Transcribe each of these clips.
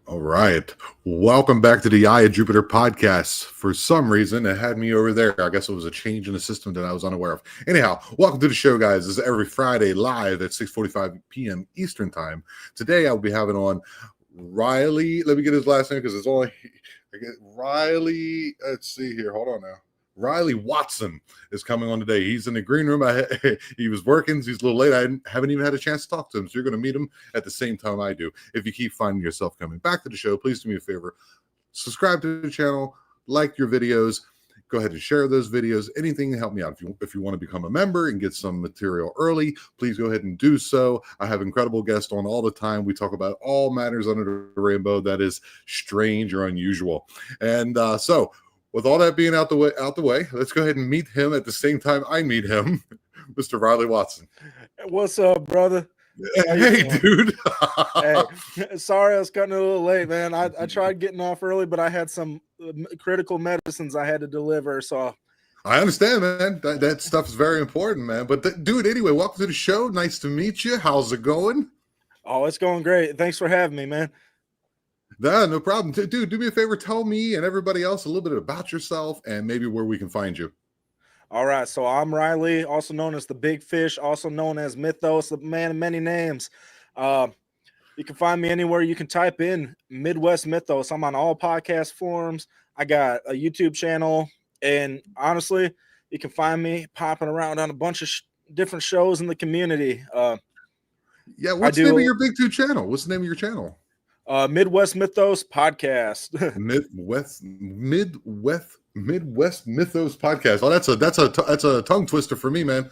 All right. Welcome back to the Eye of Jupiter podcast. For some reason, it had me over there. I guess it was a change in the system that I was unaware of. Anyhow, welcome to the show, guys. This is every Friday live at 6:45 p.m. Eastern Time. Today, I'll be having on Ryley. Let me get his last name because it's only Ryley. Let's see here. Hold on now. Ryley Watson is coming on today. He's in the green room. He was working. He's a little late. I haven't even had a chance to talk to him. So you're going to meet him at the same time I do. If you keep finding yourself coming back to the show, please do me a favor. Subscribe to the channel. Like your videos. Go ahead and share those videos. Anything to help me out. If you want to become a member and get some material early, please go ahead and do so. I have incredible guests on all the time. We talk about all matters under the rainbow that is strange or unusual. And so with all that being out the way, let's go ahead and meet him at the same time I meet him, Mr. Ryley Watson. What's up, brother? Hey, dude. Hey, sorry I was cutting it a little late, man. I tried getting off early, but I had some critical medicines I had to deliver. So I understand, man. That stuff is very important, man. But dude, anyway, welcome to the show. Nice to meet you. How's it going? Oh, it's going great. Thanks for having me, man. No problem. Dude, do me a favor. Tell me and everybody else a little bit about yourself and maybe where we can find you. All right. So I'm Ryley, also known as the Big Fish, also known as Mythos, the man of many names. You can find me anywhere. You can type in Midwest Mythos. I'm on all podcast forums. I got a YouTube channel. And honestly, you can find me popping around on a bunch of different shows in the community. Yeah. What's the name of your big two channel? What's the name of your channel? Midwest Mythos Podcast. Midwest Mythos Podcast. Oh, that's a tongue twister for me, man.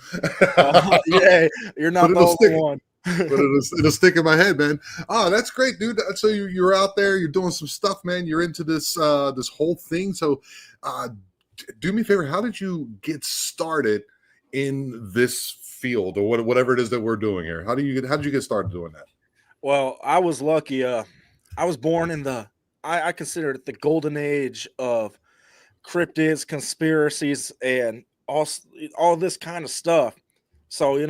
Yeah, you're not the only one. But it'll stick in my head, man. Oh, that's great, dude. So you're out there, you're doing some stuff, man. You're into this whole thing. So do me a favor. How did you get started in this field or whatever it is that we're doing here? How did you get started doing that? Well, I was lucky. I was born in I consider it the golden age of cryptids, conspiracies, and all this kind of stuff. So,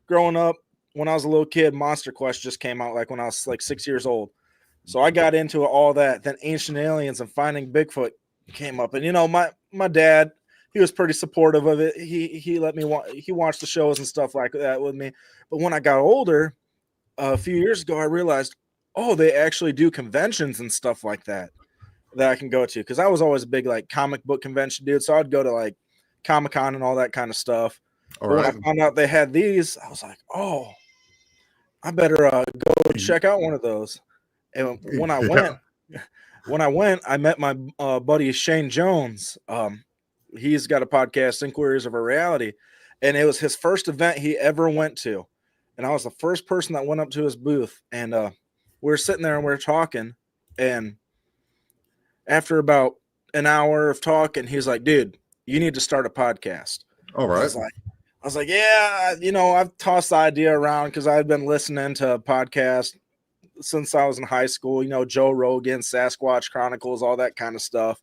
growing up, when I was a little kid, Monster Quest just came out like when I was like 6 years old. So I got into all that. Then Ancient Aliens and Finding Bigfoot came up. And, my dad, he was pretty supportive of it. He let me he watched the shows and stuff like that with me. But when I got older, a few years ago, I realized, they actually do conventions and stuff like that I can go to. Because I was always a big like comic book convention dude. So I'd go to like Comic-Con and all that kind of stuff. All right. When I found out they had these, I was like, I better go check out one of those. And when I went, I met my buddy Shane Jones. He's got a podcast, Inquiries of a Reality. And it was his first event he ever went to. And I was the first person that went up to his booth, and we were sitting there and we were talking. And after about an hour of talking, he's like, "Dude, you need to start a podcast." All right. I was like, "Yeah, I've tossed the idea around because I've been listening to podcasts since I was in high school. Joe Rogan, Sasquatch Chronicles, all that kind of stuff."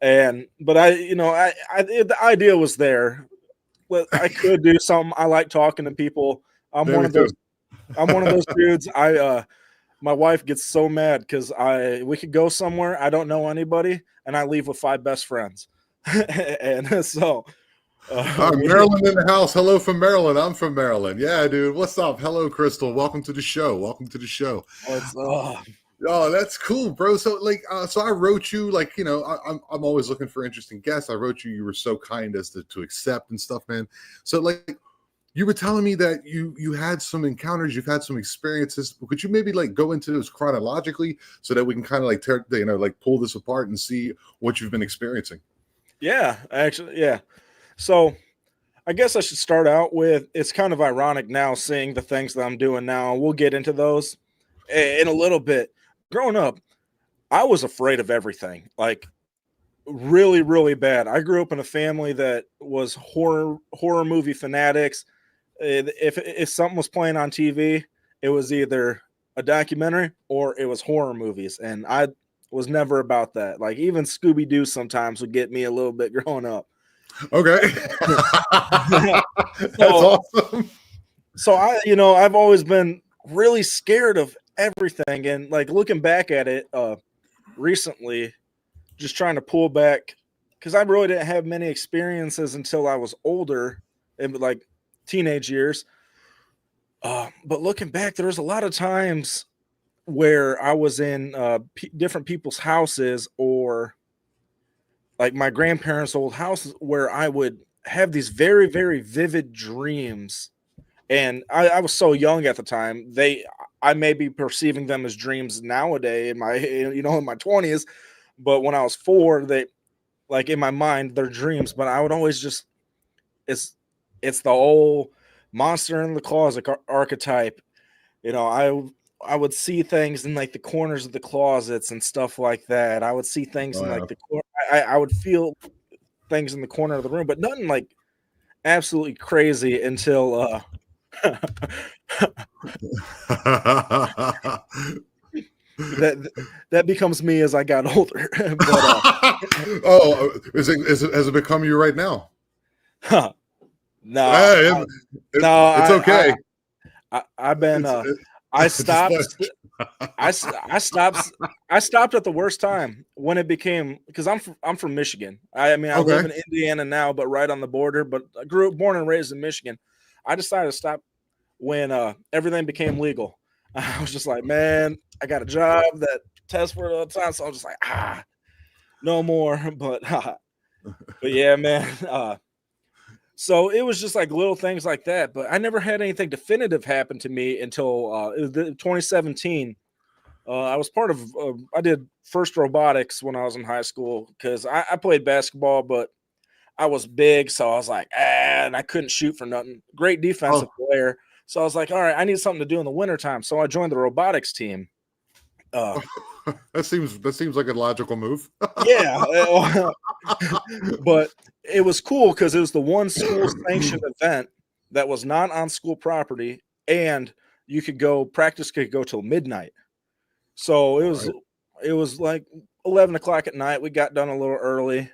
But the idea was there. But I could do something. I like talking to people. I'm one of those dudes. My wife gets so mad because we could go somewhere, I don't know anybody, and I leave with 5 best friends. And so Maryland in the house. Hello from Maryland. I'm from Maryland. Yeah, dude. What's up? Hello, Crystal. Welcome to the show. What's up? Oh, that's cool, bro. So so I wrote you I'm always looking for interesting guests. I wrote you. You were so kind as to accept and stuff, man. So you were telling me that you had some encounters, you've had some experiences. Could you maybe go into this chronologically so that we can kind of pull this apart and see what you've been experiencing? Yeah, actually, yeah. So I guess I should start out with, it's kind of ironic now seeing the things that I'm doing now. We'll get into those in a little bit. Growing up, I was afraid of everything, like really, really bad. I grew up in a family that was horror movie fanatics. If something was playing on TV, it was either a documentary or it was horror movies. And I was never about that. Like even Scooby-Doo sometimes would get me a little bit growing up. Okay. That's awesome. So I've always been really scared of everything. And like looking back at it recently, just trying to pull back because I really didn't have many experiences until I was older in like teenage years. But looking back, there was a lot of times where I was in different people's houses or like my grandparents' old house where I would have these very, very vivid dreams. And I was so young at the time. I may be perceiving them as dreams nowadays in my in my 20s, but when I was 4, they like in my mind they're dreams. But I would always just it's the old monster in the closet archetype. I would see things in like the corners of the closets and stuff like that. I would see things Oh in yeah. like the I would feel things in the corner of the room, but nothing like absolutely crazy until that that becomes me as I got older. But Oh, has it become you right now? no, Hey, no, it's okay. I've been I Just stopped. I stopped. I stopped at the worst time when it became because I'm from Michigan. I mean I live okay. in Indiana now, but right on the border. But I born and raised in Michigan. I decided to stop when everything became legal. I was just like, man, I got a job that tests for it all the time, so I was just like, no more. But yeah, man. So it was just like little things like that. But I never had anything definitive happen to me until 2017. I was part of. I did first robotics when I was in high school because I played basketball, but I was big, so I was like, and I couldn't shoot for nothing. Great defensive Oh, player, so I was like, all right, I need something to do in the wintertime. So I joined the robotics team. Uh, that seems like a logical move. yeah, but it was cool because it was the one school sanctioned event that was not on school property, and you could go practice could go till midnight. So All right. it was like 11 o'clock at night. We got done a little early,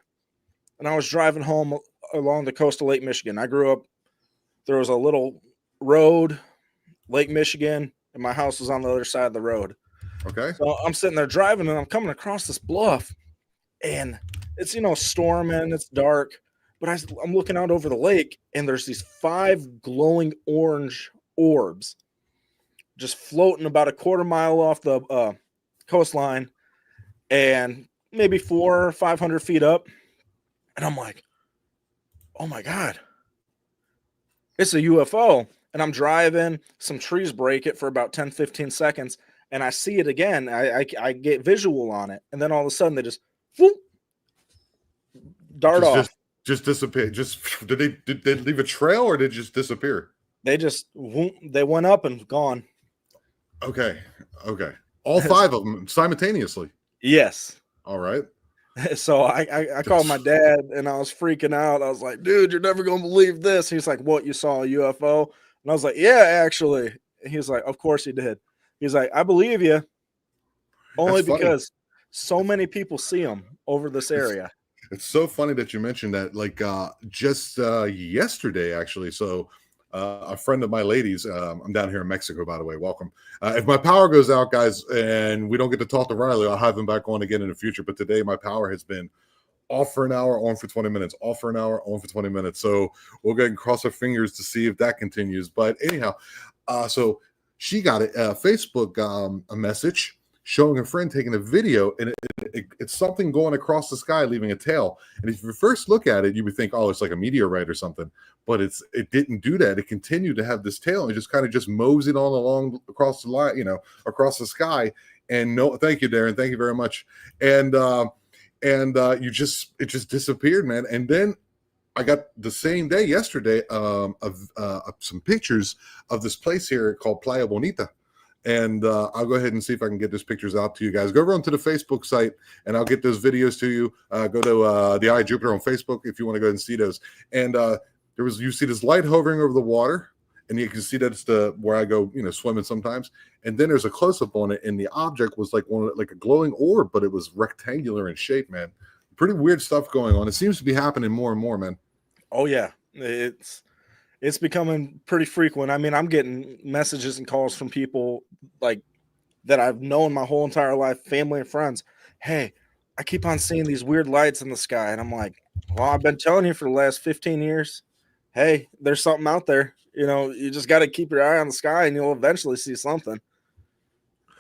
and I was driving home along the coast of Lake Michigan. I grew up. There was a little road, Lake Michigan, and my house was on the other side of the road. Okay. So I'm sitting there driving, and I'm coming across this bluff, and it's storming, it's dark, but I'm looking out over the lake, and there's these 5 glowing orange orbs just floating about a quarter mile off the coastline, and maybe 400 or 500 feet up. And I'm like, oh my God, it's a UFO. And I'm driving, some trees break it for about 10, 15 seconds, and I see it again. I get visual on it. And then all of a sudden they just whoop, dart Just off. just just disappear. Just did they leave a trail or did it just disappear? They just whoop, they went up and gone. Okay. Okay. All 5 of them simultaneously. Yes. All right. So I called my dad and I was freaking out. I was like, dude, you're never going to believe this. He's like, what? You saw a UFO? And I was like, yeah, actually. And he was like, of course he did. He's like, I believe you That's only funny. because so many people see them over this It's area. it's so funny that you mentioned that. Like just yesterday, actually. So a friend of my ladies, I'm down here in Mexico, by the way. Welcome. If my power goes out, guys, and we don't get to talk to Ryley, I'll have him back on again in the future. But today, my power has been off for an hour, on for 20 minutes, off for an hour, on for 20 minutes. So we'll go and cross our fingers to see if that continues. But anyhow, so she got a Facebook a message showing her friend taking a video, and it's something going across the sky, leaving a tail. And if you first look at it, you would think, oh, it's like a meteorite or something. But it didn't do that. It continued to have this tail and just kind of just moseyed on along across the line, across the sky. And no, thank you, Darren. Thank you very much. And it just disappeared, man. And then I got the same day yesterday of some pictures of this place here called Playa Bonita. And I'll go ahead and see if I can get those pictures out to you guys. Go over onto the Facebook site, and I'll get those videos to you. Go to the Eye of Jupiter on Facebook if you want to go ahead and see those. And you see this light hovering over the water, and you can see that it's where I go, swimming sometimes. And then there's a close up on it, and the object was like a glowing orb, but it was rectangular in shape, man. Pretty weird stuff going on. It seems to be happening more and more, man. Oh, yeah. It's becoming pretty frequent. I mean, I'm getting messages and calls from people like that I've known my whole entire life, family and friends. Hey, I keep on seeing these weird lights in the sky. And I'm like, well, I've been telling you for the last 15 years. Hey, there's something out there. You just got to keep your eye on the sky and you'll eventually see something.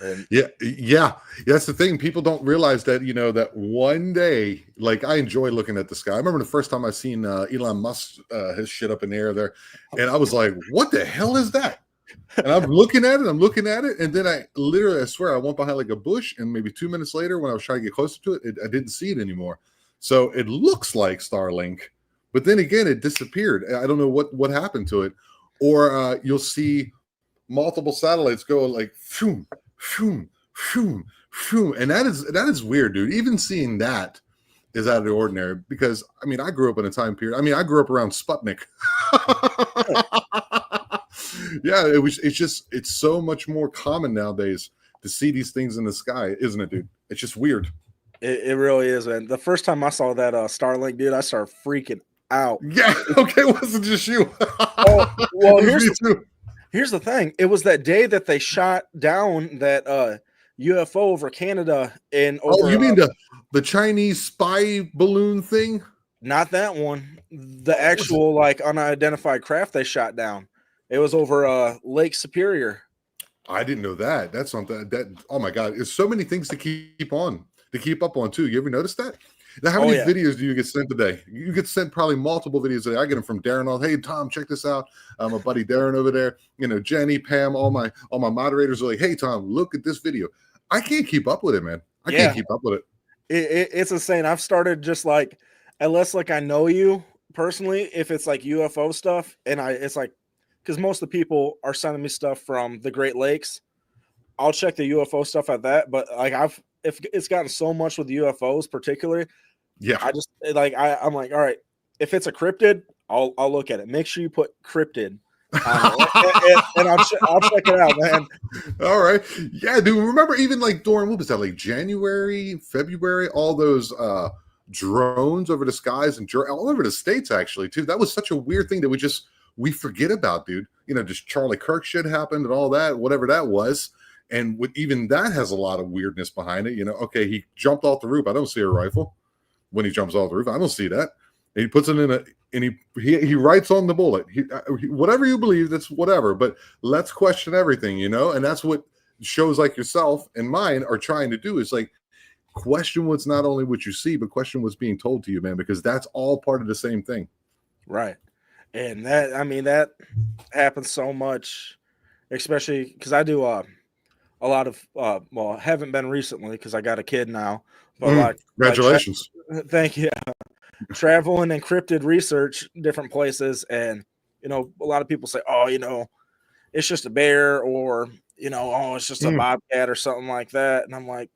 And yeah. That's the thing. People don't realize that, that one day, like I enjoy looking at the sky. I remember the first time I seen Elon Musk, his shit up in the air there. And I was like, what the hell is that? And I'm looking at it. And then I swear, I went behind like a bush. And maybe 2 minutes later, when I was trying to get closer to it, I didn't see it anymore. So it looks like Starlink, but then again, it disappeared. I don't know what happened to it. Or you'll see multiple satellites go like, phoom, phoom, phoom, phoom. And that is weird, dude. Even seeing that is out of the ordinary because, I mean, I grew up in a time period. I mean, I grew up around Sputnik. Yeah, it's so much more common nowadays to see these things in the sky, isn't it, dude? It's just weird. it really is, man. The first time I saw that Starlink, dude, I started freaking out. Yeah, okay, it wasn't just you. Oh, well, Here's the thing. It was that day that they shot down that UFO over Canada you mean the Chinese spy balloon thing? Not that one. The actual like unidentified craft they shot down. It was over Lake Superior. I didn't know that. That's something that oh my god, there's so many things to keep up on too. You ever notice that? Now, how many videos do you get sent today? You get sent probably multiple videos a day. I get them from Darren. Hey, Tom, check this out. My buddy Darren over there. Jenny, Pam, all my moderators are like, hey, Tom, look at this video. I can't keep up with it, man. I can't keep up with it. It's insane. I've started just like, unless like I know you personally, if it's like UFO stuff, and it's like, because most of the people are sending me stuff from the Great Lakes. I'll check the UFO stuff at that, but like if it's gotten so much with UFOs particularly, I just like I'm like, all right, if it's a cryptid, I'll look at it. Make sure you put cryptid and I'll check it out, man. All right, yeah, dude. Remember even like during what was that, like January, February, all those drones over the skies and all over the states actually too. That was such a weird thing that we forget about, dude. Just Charlie Kirk shit happened and all that, whatever that was. And even that has a lot of weirdness behind it. Okay, he jumped off the roof. I don't see a rifle when he jumps off the roof. I don't see that. And he puts it in and he writes on the bullet. Whatever you believe, that's whatever. But let's question everything, And that's what shows like yourself and mine are trying to do is like question what's not only what you see, but question what's being told to you, man, because that's all part of the same thing. Right. And that happens so much, especially because I do a lot of well, I haven't been recently because I got a kid now, but congratulations. Thank you. Travel and encrypted research different places, and a lot of people say, oh, it's just a bear, or oh, it's just a bobcat or something like that, and I'm like,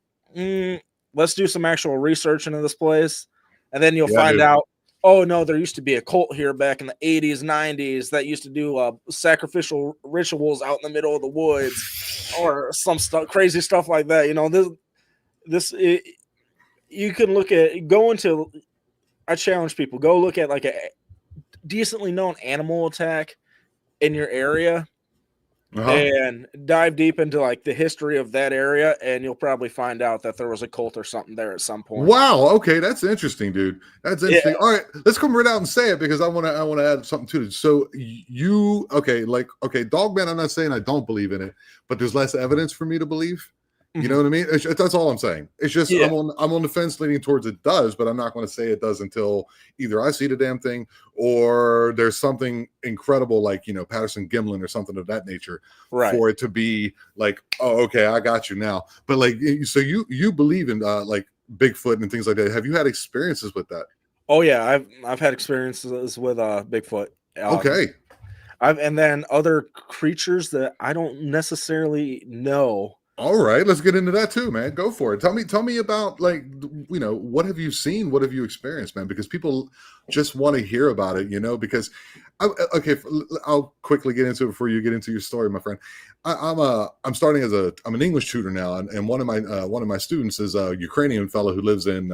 let's do some actual research into this place, and then you'll find out, oh no, there used to be a cult here back in the 80s, 90s that used to do sacrificial rituals out in the middle of the woods, or some stuff, crazy stuff like that. You can I challenge people, go look at like a decently known animal attack in your area and dive deep into like the history of that area, and you'll probably find out that there was a cult or something there at some point. Wow. Okay, that's interesting, dude. That's interesting. Yeah. All right, let's come right out and say it because I want to add something to it. So Dogman, I'm not saying I don't believe in it, but there's less evidence for me to believe. You know what I mean? That's all I'm saying. It's just I'm on the fence leaning towards it does, but I'm not going to say it does until either I see the damn thing or there's something incredible like, Patterson Gimlin or something of that nature for it to be like, oh, okay, I got you now. But like, so you believe in like Bigfoot and things like that. Have you had experiences with that? Oh yeah, I've had experiences with Bigfoot. Okay. And then other creatures that I don't necessarily know. All right, let's get into that too, man. Go for it. Tell me about like, what have you seen? What have you experienced, man? Because people just want to hear about it, because I'll quickly get into it before you get into your story, my friend. I'm starting I'm an English tutor now. And one of my students is a Ukrainian fellow who lives in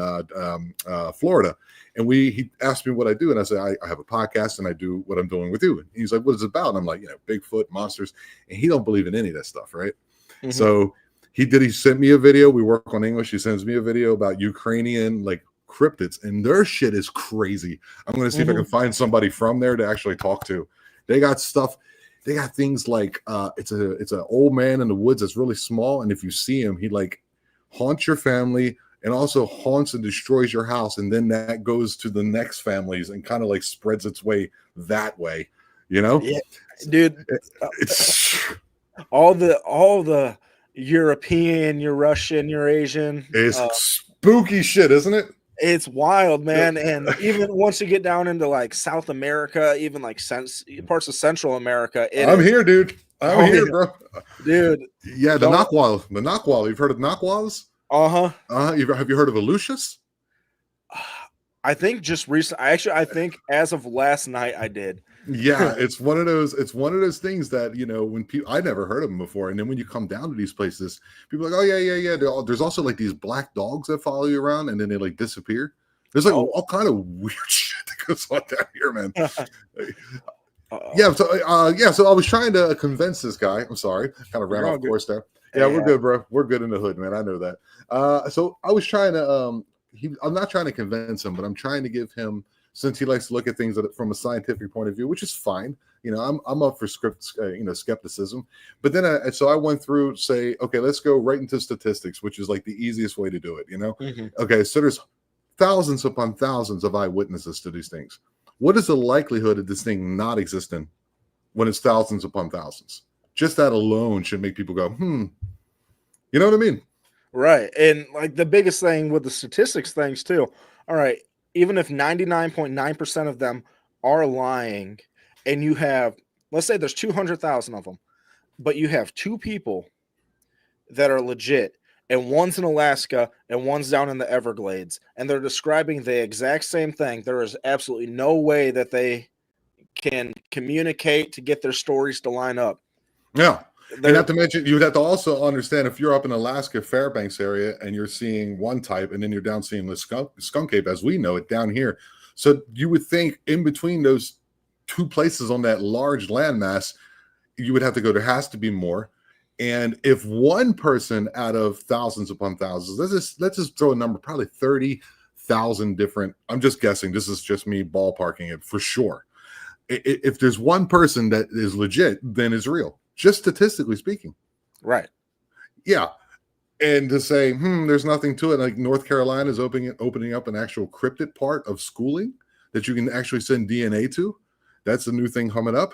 Florida. And he asked me what I do. And I said, I have a podcast and I do what I'm doing with you. And he's like, what is it about? And I'm like, Bigfoot, monsters. And he don't believe in any of that stuff. Right. Mm-hmm. So He sent me a video. We work on English. He sends me a video about Ukrainian like cryptids, and their shit is crazy. I'm going to see if I can find somebody from there to actually talk to. They got stuff. They got things like it's an old man in the woods that's really small, and if you see him, he like haunts your family and also haunts and destroys your house, and then that goes to the next families and kind of like spreads its way that way. You know, Yeah, dude. It's all the European, you're Russian, you're Asian. spooky shit, isn't it? It's wild, man. And even once you get down into like South America, even like parts of Central America, I'm here, dude. I'm here, bro. Dude. Yeah, the Nakwal. The Nakwal. You've heard of Nakwals? Uh-huh. Have you heard of Aleutius? I think just recently. I think as of last night, I did. Yeah, it's one of those things that, you know, when people, I never heard of them before, and then when you come down to these places, people are like, oh yeah. There's also like these black dogs that follow you around, and then they like disappear. There's like all kind of weird shit that goes on down here, man. So I was trying to convince this guy. I'm sorry, kind of ran off course there. Yeah, we're good, bro. We're good in the hood, man. I know that. So I was trying to I'm not trying to convince him, but I'm trying to give him, since he likes to look at things from a scientific point of view, which is fine. You know, I'm up for skepticism. But then I went through, say, okay, let's go right into statistics, which is like the easiest way to do it. You know, okay, so there's thousands upon thousands of eyewitnesses to these things. What is the likelihood of this thing not existing when it's thousands upon thousands? Just that alone should make people go, You know what I mean? Right. And like the biggest thing with the statistics things too. All right. Even if 99.9% of them are lying, and you have, let's say there's 200,000 of them, but you have two people that are legit, and one's in Alaska and one's down in the Everglades, and they're describing the exact same thing, there is absolutely no way that they can communicate to get their stories to line up. Yeah. And not to mention, you would have to also understand, if you're up in Alaska, Fairbanks area, and you're seeing one type, and then you're down seeing the skunk ape, as we know it down here. So you would think in between those two places on that large landmass, you would have to go, there has to be more. And if one person out of thousands upon thousands, let's just throw a number, probably 30,000 different, I'm just guessing, this is just me ballparking it for sure. If there's one person that is legit, then it's real. Just statistically speaking. Right. Yeah. And to say, there's nothing to it. Like North Carolina is opening up an actual cryptid part of schooling that you can actually send DNA to. That's a new thing coming up.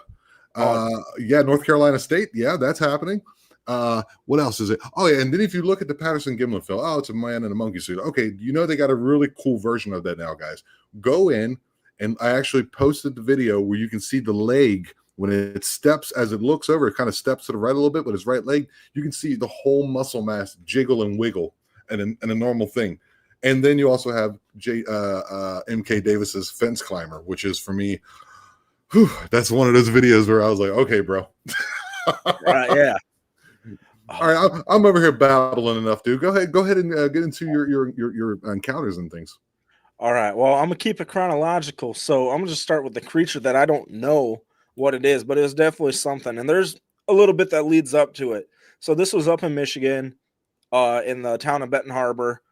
North Carolina State. Yeah, that's happening. What else is it? Oh, yeah. And then if you look at the Patterson-Gimlin film, it's a man in a monkey suit. Okay. You know, they got a really cool version of that now, guys. Go in, and I actually posted the video where you can see the leg. When it steps, as it looks over, it kind of steps to the right a little bit with his right leg. You can see the whole muscle mass jiggle and wiggle, and a normal thing. And then you also have MK Davis's fence climber, which is, for me, that's one of those videos where I was like, okay, bro. Right, yeah. All right, I'm over here babbling enough, dude. Go ahead and get into your encounters and things. All right. Well, I'm gonna keep it chronological, so I'm gonna just start with the creature that I don't know what it is, but it was definitely something, and there's a little bit that leads up to it. So this was up in Michigan, in the town of Benton Harbor.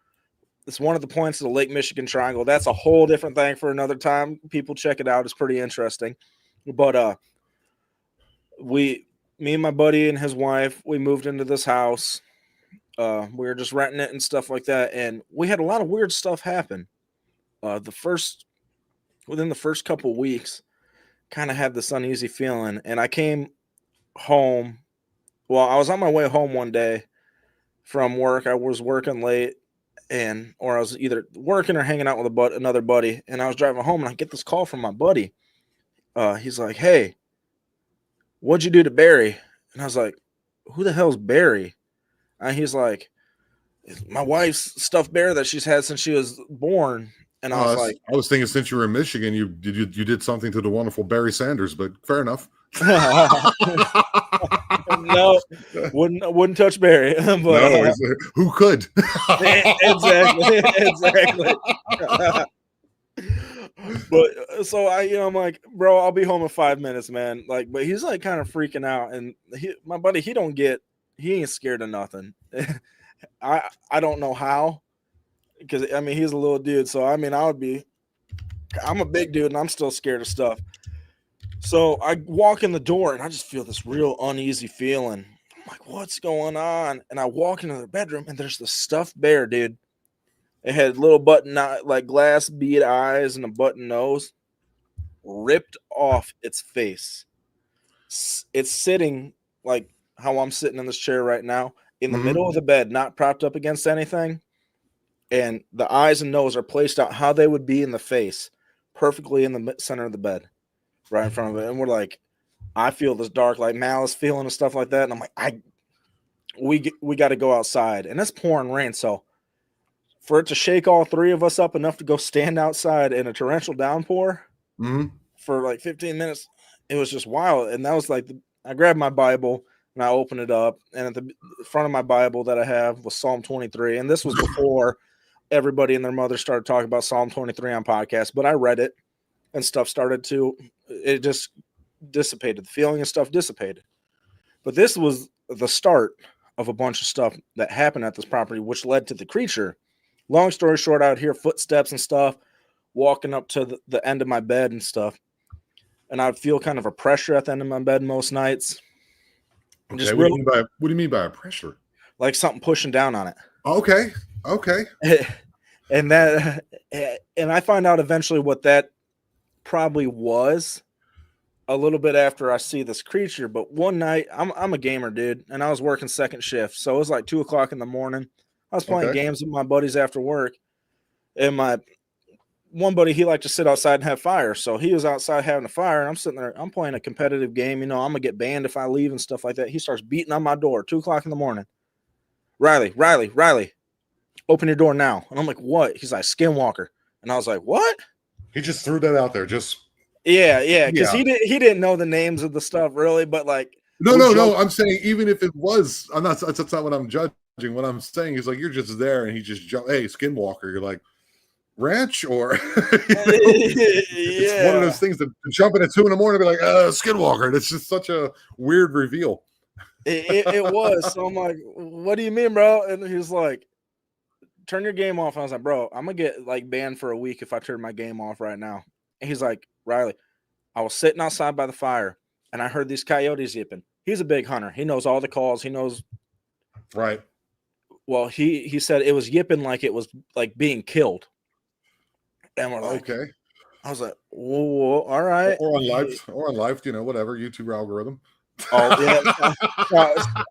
It's one of the points of the Lake Michigan Triangle. That's a whole different thing for another time. People check it out. It's pretty interesting. But me and my buddy and his wife, we moved into this house. We were just renting it and stuff like that, and we had a lot of weird stuff happen. Within the first couple of weeks, kind of had this uneasy feeling, and I came home. Well, I was on my way home one day from work. I was working late, or I was either working or hanging out with another buddy, and I was driving home, and I get this call from my buddy. He's like, "Hey, what'd you do to Barry?" And I was like, "Who the hell's Barry?" And he's like, "My wife's stuffed bear that she's had since she was born." And I was like, I was thinking, since you were in Michigan, you did something to the wonderful Barry Sanders, but fair enough. No, wouldn't touch Barry. But, no, who could? Exactly. But so I'm like, bro, I'll be home in 5 minutes, man. Like, but he's like kind of freaking out, and my buddy, he don't get he ain't scared of nothing. I don't know how, because I mean he's a little dude, so I mean I'm a big dude and I'm still scared of stuff. So I walk in the door and I just feel this real uneasy feeling. I'm like, what's going on? And I walk into the bedroom and there's the stuffed bear, dude. It had little button like glass bead eyes and a button nose, ripped off its face. It's sitting like how I'm sitting in this chair right now, in the middle of the bed, not propped up against anything. And the eyes and nose are placed out how they would be in the face, perfectly in the center of the bed, right in front of it. And we're like, I feel this dark, like malice feeling and stuff like that. And I'm like, we got to go outside. And it's pouring rain. So for it to shake all three of us up enough to go stand outside in a torrential downpour for like 15 minutes, it was just wild. And that was like, I grabbed my Bible and I opened it up. And at the front of my Bible that I have was Psalm 23. And this was before everybody and their mother started talking about Psalm 23 on podcasts. But I read it and stuff it just dissipated. The feeling and stuff dissipated. But this was the start of a bunch of stuff that happened at this property, which led to the creature. Long story short, I would hear footsteps and stuff walking up to the end of my bed and stuff. And I would feel kind of a pressure at the end of my bed most nights. Okay, what do you mean by a pressure? Like something pushing down on it. Okay. And I find out eventually what that probably was a little bit after I see this creature. But one night, I'm a gamer, dude, and I was working second shift. So it was like 2:00 in the morning. I was playing games with my buddies after work. And my one buddy, he liked to sit outside and have fire. So he was outside having a fire, and I'm sitting there. I'm playing a competitive game. You know, I'm going to get banned if I leave and stuff like that. He starts beating on my door, 2:00 in the morning. Ryley, open your door now. And I'm like, what? He's like, Skinwalker. And I was like, what? He just threw that out there. Yeah. Because he didn't know the names of the stuff really, but like. No. I'm saying even if it was, that's not what I'm judging. What I'm saying is like you're just there and he just jumped. Hey, Skinwalker. You're like, ranch or it's one of those things that jump in at 2 a.m. and be like, Skinwalker. And it's just such a weird reveal. It was. So I'm like, what do you mean, bro? And he was like, turn your game off. And I was like, bro, I'm gonna get like banned for a week if I turn my game off right now. And he's like, Ryley, I was sitting outside by the fire and I heard these coyotes yipping. He's a big hunter. He knows all the calls. He knows. Right. Well, he said it was yipping like it was like being killed. And we're like, okay. I was like, whoa, all right. Or on live, you know, whatever, YouTube algorithm. Oh, yeah.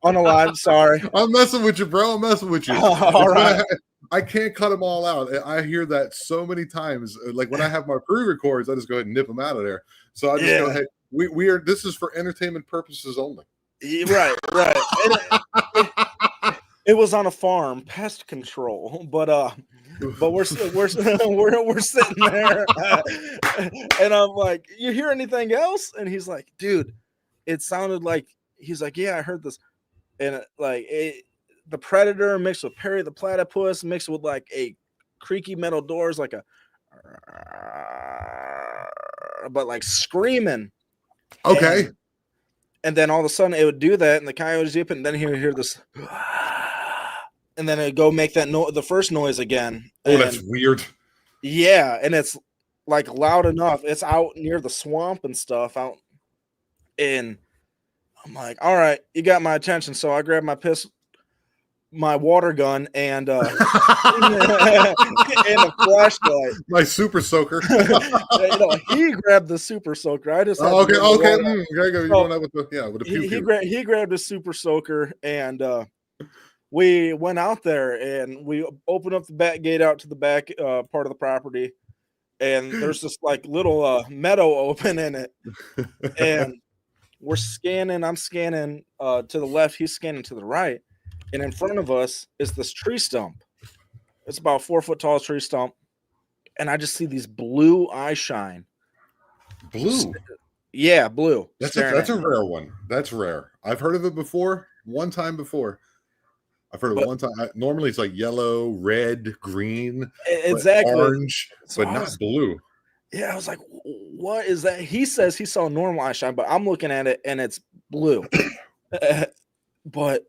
Unalive, sorry. I'm messing with you, bro. I'm messing with you. All right. I can't cut them all out. I hear that so many times. Like when I have my pre-records, I just go ahead and nip them out of there. So I just go, hey, we are. This is for entertainment purposes only. Right. It was on a farm, pest control, but we're sitting there, and I'm like, you hear anything else? And he's like, dude, it sounded like. He's like, yeah, I heard this, and the predator mixed with Perry the platypus mixed with like a creaky metal doors, like but like screaming. Okay. And then all of a sudden it would do that, and the coyotes yip, and then he would hear this. And then it'd go make that the first noise again. Oh, that's weird. Yeah, and it's like loud enough. It's out near the swamp and stuff out. And I'm like, all right, you got my attention. So I grabbed my water gun and and a flashlight. My super soaker. He grabbed the super soaker. I just okay. You're going out with the pew. He grabbed a super soaker and we went out there and we opened up the back gate out to the back part of the property, and there's this like little meadow open in it, and we're scanning. I'm scanning to the left. He's scanning to the right, and in front of us is this tree stump. It's about 4 foot tall tree stump, and I just see these blue eye shine. Blue. Yeah, blue. That's a rare one. That's rare. I've heard of it before. One time before. I've heard of it one time. Normally it's like yellow, red, green, exactly, orange, but not blue. Yeah, I was like, what is that? He says he saw normal eye shine, but I'm looking at it and it's blue. But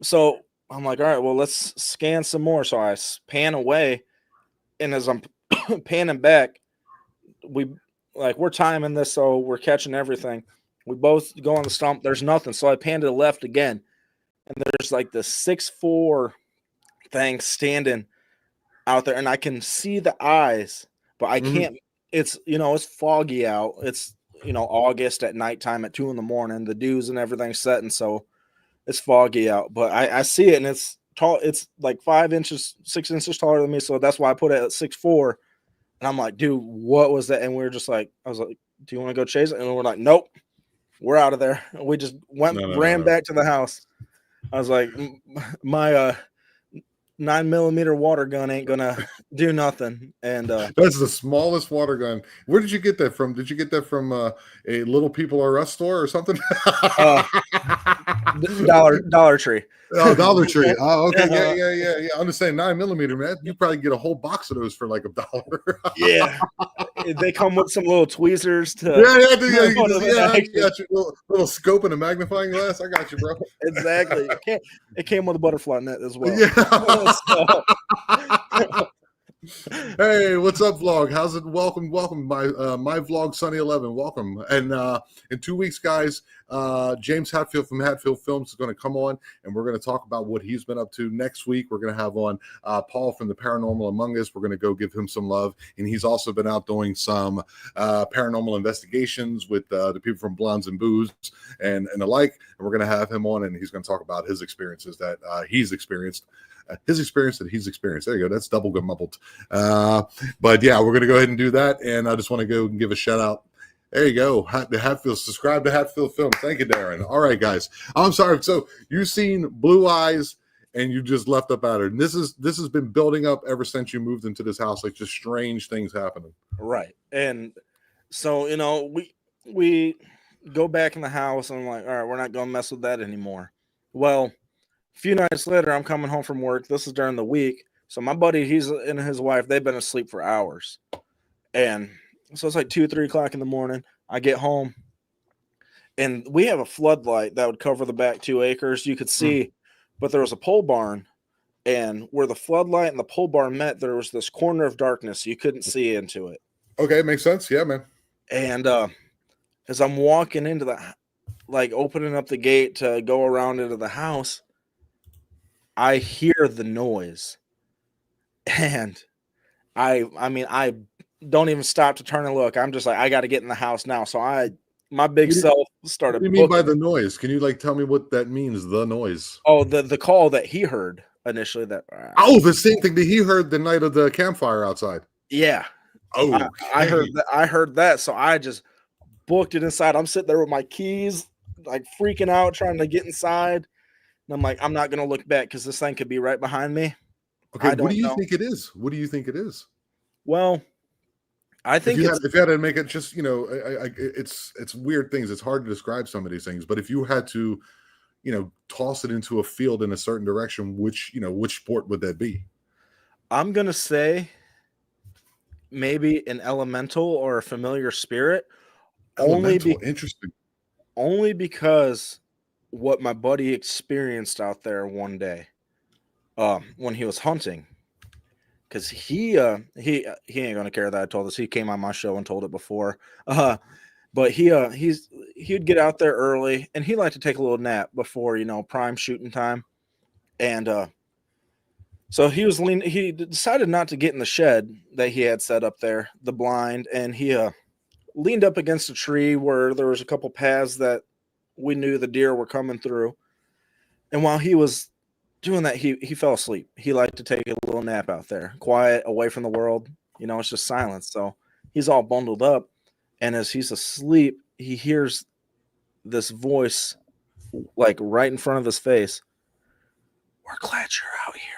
So I'm like, all right, well, let's scan some more. So I pan away, and as I'm panning back, we're timing this, so we're catching everything. We both go on the stump. There's nothing. So I pan to the left again, and there's like the 6'4" thing standing out there, and I can see the eyes, but I Mhm. can't. It's foggy out. It's August at nighttime at 2 a.m. The dews and everything's setting, so it's foggy out. But I see it, and it's tall. It's like 5 inches, 6 inches taller than me, so that's why I put it at 6'4". And I'm like, dude, what was that? And we were just like, I was like, do you want to go chase it? And we're like, nope, we're out of there. And we just No, no, no, ran no. back to the house. I was like, my 9mm water gun ain't gonna do nothing. And That's the smallest water gun. Where did you get that from? Did you get that from a Little People R Us store or something? uh, Dollar Tree. Oh, Dollar Tree. Oh, okay. Yeah, Uh, yeah, yeah, yeah. I'm just saying 9mm, man. You probably get a whole box of those for like $1. yeah, they come with some little tweezers to Yeah, yeah, yeah. You can put just, them in yeah, you action. got your little scope and a magnifying glass. I got you, bro. Exactly. It came with a butterfly net as well. Yeah. So, Hey, what's up, vlog? How's it? Welcome, my vlog Sunny 11. Welcome. And in 2 weeks, guys, James Hatfield from Hatfield Films is going to come on, and we're going to talk about what he's been up to. Next week, we're going to have on Paul from the Paranormal Among Us. We're going to go give him some love, and he's also been out doing some paranormal investigations with the people from Blondes and Booze and the like. And we're going to have him on, and he's going to talk about his experiences that he's experienced. His experience that he's experienced. There you go. That's double mumbled. But yeah, we're going to go ahead and do that. And I just want to go and give a shout out. There you go. The Hatfield. Subscribe to Hatfield Films. Thank you, Darren. All right, guys. I'm sorry. So you've seen Blue Eyes and you just left up at her. And this has been building up ever since you moved into this house. Like just strange things happening. right. And so, we go back in the house, and I'm like, all right, we're not going to mess with that anymore. Well, a few nights later, I'm coming home from work. This is during the week. So my buddy, he's and his wife, they've been asleep for hours. And so it's like 2, 3 o'clock in the morning. I get home, and we have a floodlight that would cover the back 2 acres. You could see, but there was a pole barn. And where the floodlight and the pole barn met, there was this corner of darkness. You couldn't see into it. Okay, makes sense. Yeah, man. And as I'm walking into opening up the gate to go around into the house, I hear the noise, and I don't even stop to turn and look. I'm just like, I got to get in the house now. So my big self started. What do you mean by the noise? Can you tell me what that means? The noise. Oh, the call that he heard initially. Oh, the same thing that he heard the night of the campfire outside. Yeah. Oh, I heard that. I heard that. So I just booked it inside. I'm sitting there with my keys, like freaking out, trying to get inside. And I'm like, I'm not going to look back because this thing could be right behind me. Okay, what do you think it is? What do you think it is? Well, I think if you had to make it just, it's weird things. It's hard to describe some of these things, but if you had to, toss it into a field in a certain direction, which sport would that be? I'm going to say maybe an elemental or a familiar spirit. Interesting. Only because what my buddy experienced out there one day when he was hunting. Because he ain't gonna care that I told this. He came on my show and told it before. But he'd get out there early, and he liked to take a little nap before prime shooting time. And so he decided not to get in the shed that he had set up there, the blind, and he leaned up against a tree where there was a couple paths that we knew the deer were coming through. And while he was doing that, he fell asleep. He liked to take a little nap out there, quiet, away from the world. It's just silence. So he's all bundled up, and as he's asleep, he hears this voice like right in front of his face. We're glad you're out here.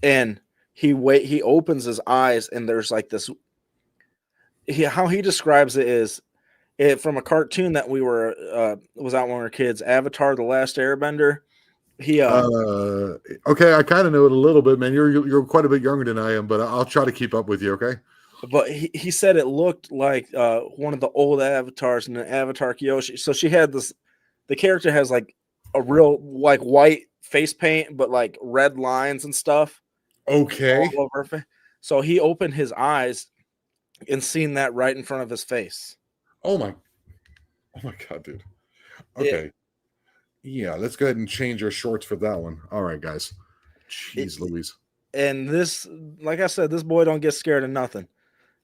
And he opens his eyes, and there's like this. How he describes it is from a cartoon that was out when we were kids, Avatar: The Last Airbender. Okay, I kind of know it a little bit, man. You're quite a bit younger than I am, but I'll try to keep up with you, okay? But he said it looked like one of the old avatars in the Avatar Kyoshi. So she had the character has like a real like white face paint, but like red lines and stuff Okay. all over her face. So he opened his eyes and seen that right in front of his face. Oh my God, dude. It, Okay. Yeah, let's go ahead and change our shorts for that one. All right, guys. it, Jeez Louise. and this, like I said, this boy don't get scared of nothing.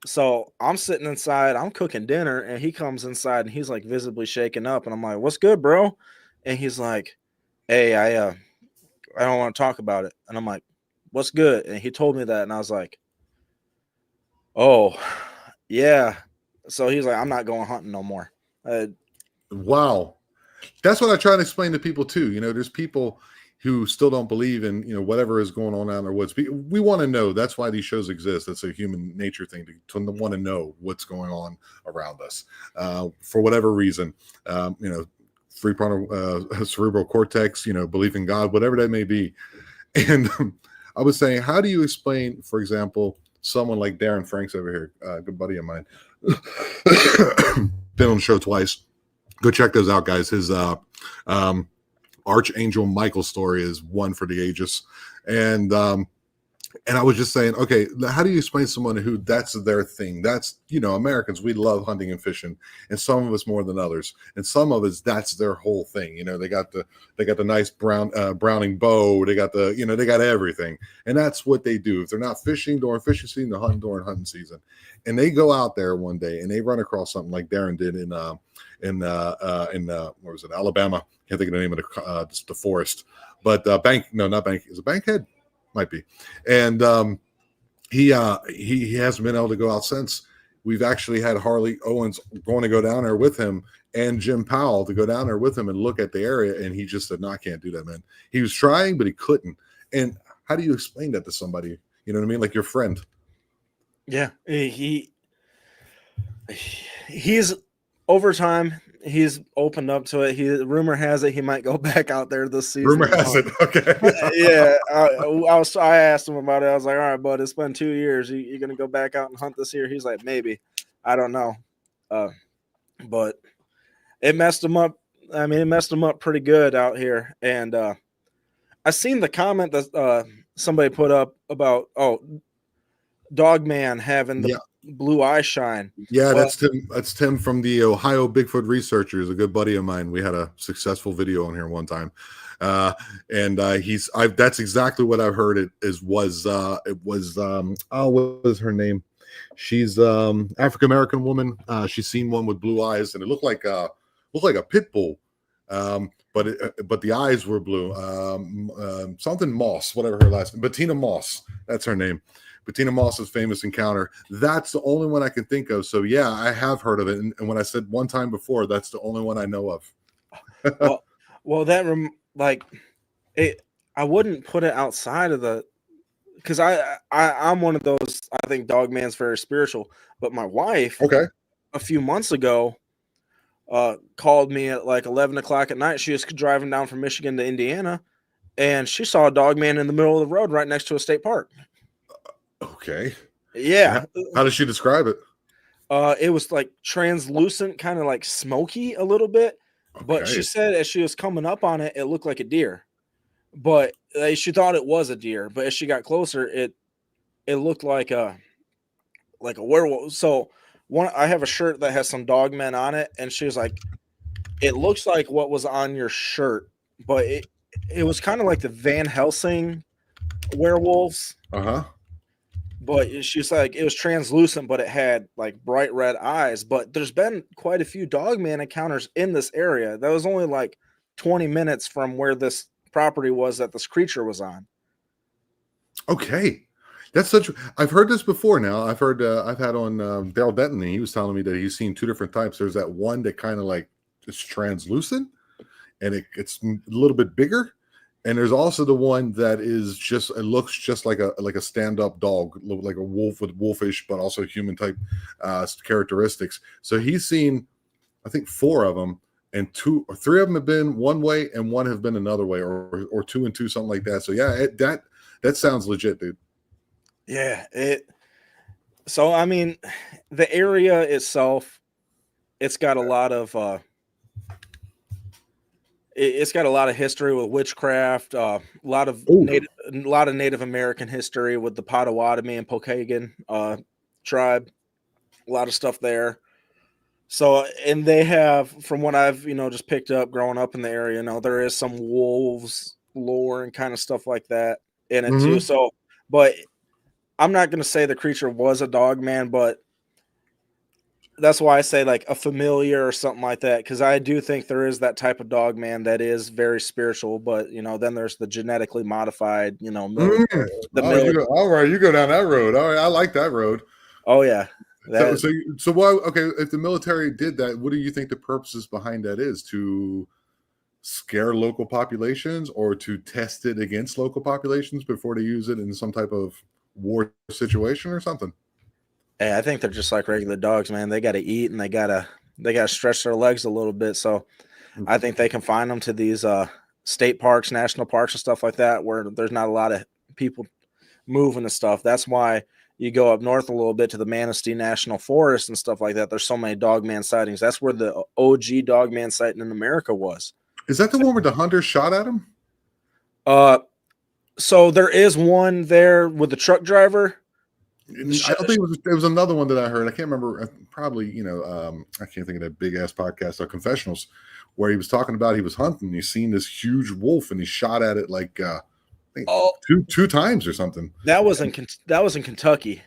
So I'm sitting inside, I'm cooking dinner, and he comes inside and he's like visibly shaken up, and I'm like, "What's good, bro?" And he's like, "Hey, I don't want to talk about it." And I'm like, "What's good?" And he told me that, and I was like, "Oh, yeah." So he's like, "I'm not going hunting no more." Wow. That's what I try to explain to people too. There's people who still don't believe in, whatever is going on out in their woods. We want to know. That's why these shows exist. It's a human nature thing to want to know what's going on around us for whatever reason. Cerebral cortex, belief in God, whatever that may be. And I was saying, how do you explain, for example, someone like Darren Franks over here, a good buddy of mine, been on the show twice. Go check those out, guys. His Archangel Michael story is one for the ages. And I was just saying, okay, how do you explain someone who that's their thing? That's, Americans, we love hunting and fishing, and some of us more than others. And some of us, that's their whole thing. They got the nice Browning bow. They got they got everything. And that's what they do. If they're not fishing during fishing season, they're hunting during hunting season. And they go out there one day and they run across something like Darren did in where was it, Alabama? Can't think of the name of the forest, but not Bank. Is it Bankhead? Might be. And he hasn't been able to go out since. We've actually had Harley Owens going to go down there with him and Jim Powell to go down there with him and look at the area, and he just said, "No, I can't do that, man." He was trying, but he couldn't. And how do you explain that to somebody? You know what I mean? Like your friend. Yeah, he's over time. He's opened up to it. Rumor has it he might go back out there this season. Rumor has it. Okay. Yeah, I asked him about it. I was like, "All right, bud, it's been 2 years. You gonna go back out and hunt this year?" He's like, "Maybe. I don't know." But it messed him up. I mean, it messed him up pretty good out here. And I seen the comment that somebody put up about Dog Man having the blue eye shine. Yeah, well, that's Tim from the Ohio Bigfoot Researchers, a good buddy of mine. We had a successful video on here one time. That's exactly what I've heard. What was her name? She's African American woman. She's seen one with blue eyes, and it looked like a pit bull. But the eyes were blue. Something Moss, whatever her last name. Bettina Moss, that's her name. Bettina Moss's famous encounter. That's the only one I can think of. So yeah, I have heard of it. And when I said one time before, that's the only one I know of. I wouldn't put it outside of because I'm one of those. I think Dog Man's very spiritual. But my wife, a few months ago, called me at like 11 o'clock at night. She was driving down from Michigan to Indiana, and she saw a Dog Man in the middle of the road right next to a state park. Okay. Yeah. How does she describe it? It was like translucent, kind of like smoky a little bit. Okay. But she said as she was coming up on it, it looked like a deer. But she thought it was a deer. But as she got closer, it looked like a werewolf. So I have a shirt that has some Dog Men on it, and she was like, "It looks like what was on your shirt, but it was kind of like the Van Helsing werewolves." But she's like, it was translucent, but it had like bright red eyes. But there's been quite a few Dog Man encounters in this area. That was only like 20 minutes from where this property was that this creature was on. Okay. I've heard this before now. I've had on Dale Denton, and he was telling me that he's seen two different types. There's that one that kind of like it's translucent and it's a little bit bigger. And there's also the one that is it looks just like a stand-up dog, like a wolf with wolfish, but also human type characteristics. So he's seen, I think, 4 of them, and 2 or 3 of them have been one way and 1 have been another way, or 2 and 2, something like that. So yeah, that sounds legit, dude. Yeah. So, I mean, the area itself, it's got a lot of It's got a lot of history with witchcraft, Oh, a lot of Native American history with the Potawatomi and Pokagon tribe. A lot of stuff there. So, and they have, from what I've just picked up growing up in the area, there is some wolves lore and kind of stuff like that in it too. hmm. So, but I'm not going to say the creature was a dog man, but that's why I say like a familiar or something like that, because I do think there is that type of dog man that is very spiritual. But then there's the genetically modified, military, the Oh, military. all right. You go down that road. All right, I like that road. Oh yeah, So, that so, so, why? Okay, if the military did that, what do you think the purposes behind that is? To scare local populations, or to test it against local populations before they use it in some type of war situation or something? Hey, I think they're just like regular dogs, man. They got to eat and they gotta stretch their legs a little bit. So I think they confine them to these state parks, national parks, and stuff like that, where there's not a lot of people moving and stuff. That's why you go up north a little bit to the Manistee National Forest and stuff like that. There's so many dogman sightings. That's where the OG dogman sighting in America was. Is that the one where the hunter shot at him? Uh, so there is one there with the truck driver. I don't think it was another one that I heard. I can't remember. Probably, I can't think of that big ass podcast or confessionals where he was talking about he was hunting. He's seen this huge wolf and he shot at it like I think Oh, two times or something. that was in Kentucky. That was in Kentucky.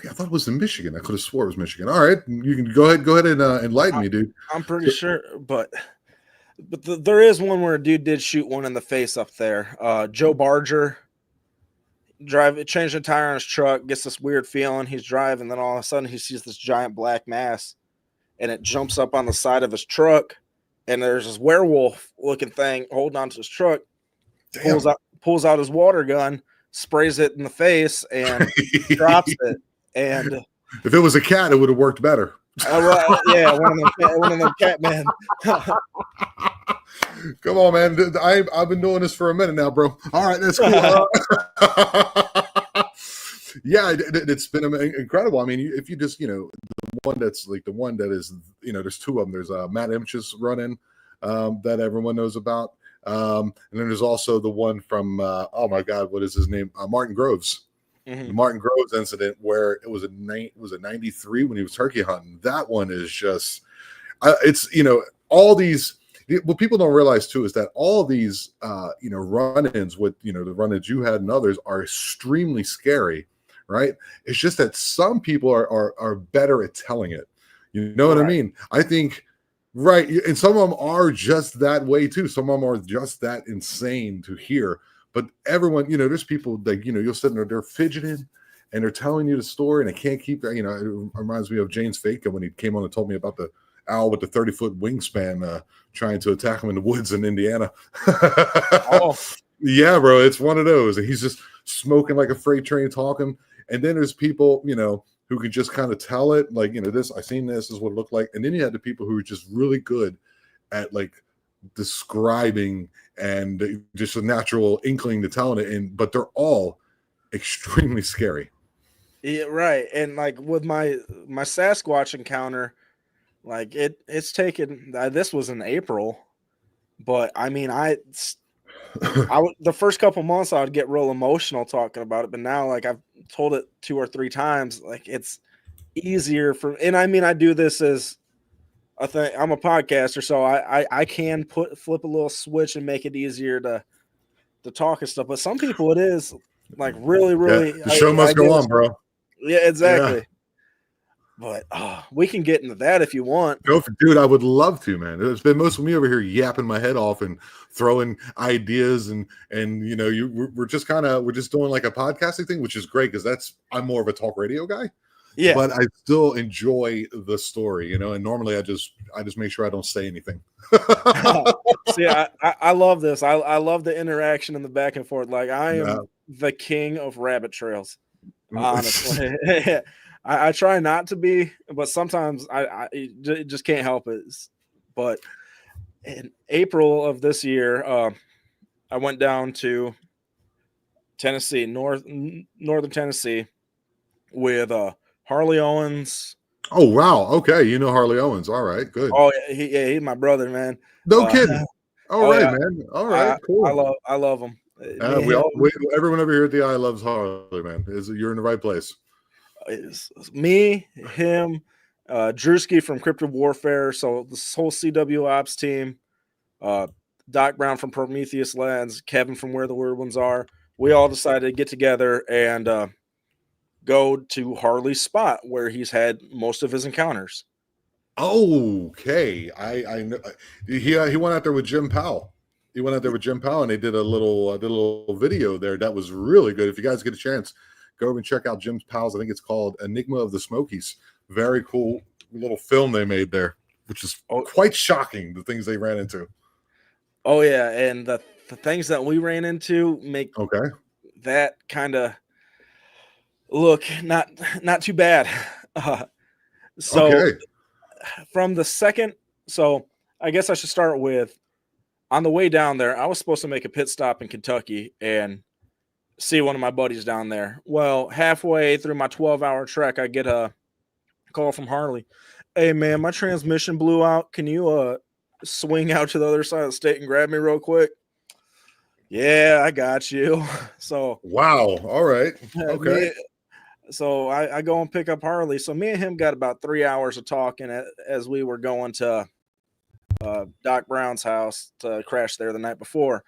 I thought it was in Michigan. I could have swore it was Michigan. All right, you can go ahead and enlighten me, dude. I'm pretty sure, but there is one where a dude did shoot one in the face up there. Joe Barger changed the tire on his truck, gets this weird feeling. He's driving, then all of a sudden he sees this giant black mass, and it jumps up on the side of his truck, and there's this werewolf looking thing holding onto his truck. Damn. Pulls out his water gun, sprays it in the face, and drops it. And if it was a cat, it would have worked better. Yeah, one of them cat men. Come on, man. I've been doing this for a minute now, bro. All right, that's cool. Yeah, it's been incredible. I mean, if you just, the one that's like the one that is, there's two of them. There's Matt Imch's run-in that everyone knows about. And then there's also the one from, oh my God, what is his name? Martin Groves. The Martin Groves incident where it was a 93 when he was turkey hunting. That one is just, it's, all these, what people don't realize too is that all these, run-ins with, the run-ins you had and others are extremely scary, right? It's just that some people are better at telling it. You know what I mean? I think, right. And some of them are just that way too. Some of them are just that insane to hear. But everyone, there's people that, you'll sit there, they're fidgeting and they're telling you the story and they can't keep that. It reminds me of James Faker when he came on and told me about the owl with the 30-foot wingspan trying to attack him in the woods in Indiana. Oh. Yeah, bro, it's one of those. And he's just smoking like a freight train talking. And then there's people, who can just kind of tell it like, this, I seen this is what it looked like. And then you had the people who are just really good at like describing and just a natural inkling to telling it, but they're all extremely scary. Yeah, right. And like with my Sasquatch encounter, like it's taken. This was in April, but I mean, the first couple months I would get real emotional talking about it, but now like I've told it 2 or 3 times, like it's easier for. And I mean, I do this as I think I'm a podcaster, so I can flip a little switch and make it easier to talk and stuff. But some people it is like really. Yeah, the show must go on, bro. Yeah, exactly. Yeah. But we can get into that if you want. Dude, I would love to, man. It's been most of me over here yapping my head off and throwing ideas and we're just doing like a podcasting thing, which is great because I'm more of a talk radio guy. Yeah, but I still enjoy the story, and normally I just make sure I don't say anything. See, I love this. I love the interaction and the back and forth. Like I am the king of rabbit trails. Honestly, I try not to be, but sometimes I just can't help it. But in April of this year, I went down to Tennessee, northern Tennessee, with Harley Owens. Oh wow! Okay, Harley Owens. All right, good. Oh, he's my brother, man. No kidding. All Oh right, yeah, man. All right, cool. I love him. Me and We him all everyone over here at the Eye loves Harley, man. You're in the right place. is me, him, Drewski from Cryptid Warfare. So this whole CW Ops team, uh, Doc Brown from Prometheus Lands, Kevin from Where the Weird Ones Are. We all decided to get together and go to Harley's spot where he's had most of his encounters. Okay, I know he went out there with Jim Powell. He went out there with Jim Powell, and they did a little video there that was really good. If you guys get a chance, go over and check out Jim Powell's. I think it's called Enigma of the Smokies. Very cool little film they made there, which is quite shocking. The things they ran into. Oh yeah, and the things that we ran into make that kind of look not too bad. So from the second, so I guess I should start with on the way down there. I was supposed to make a pit stop in Kentucky and see one of my buddies down there. Well, halfway through my 12-hour trek, I get a call from Harley. Hey man, my transmission blew out. Can you swing out to the other side of the state and grab me real quick? Yeah, I got you. So wow, all right, okay. So I go and pick up Harley. So me and him got about 3 hours of talking as we were going to Doc Brown's house to crash there the night before.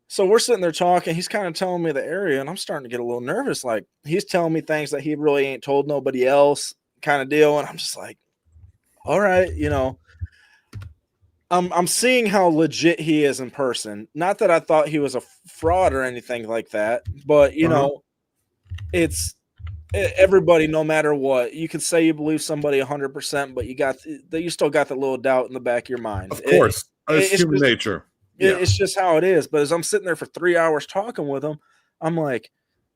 So we're sitting there talking. He's kind of telling me the area, and I'm starting to get a little nervous. Like he's telling me things that he really ain't told nobody else, kind of deal. And I'm just like, all right, I'm seeing how legit he is in person. Not that I thought he was a fraud or anything like that, but it's everybody, no matter what, you can say you believe somebody 100%, but you still got that little doubt in the back of your mind. Of course, it's human nature. It's just how it is. But as I'm sitting there for 3 hours talking with him, I'm like,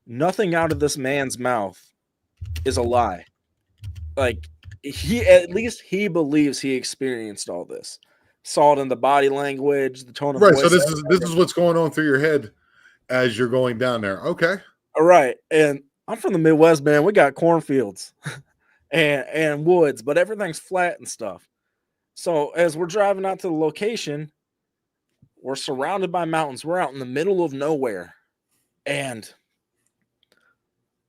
nothing out of this man's mouth is a lie. Like at least he believes he experienced all this. Saw it in the body language, the tone of voice. So this is what's going on through your head as you're going down there. Okay. All right. And I'm from the Midwest, man. We got cornfields and woods, but everything's flat and stuff. So as we're driving out to the location, we're surrounded by mountains. We're out in the middle of nowhere. And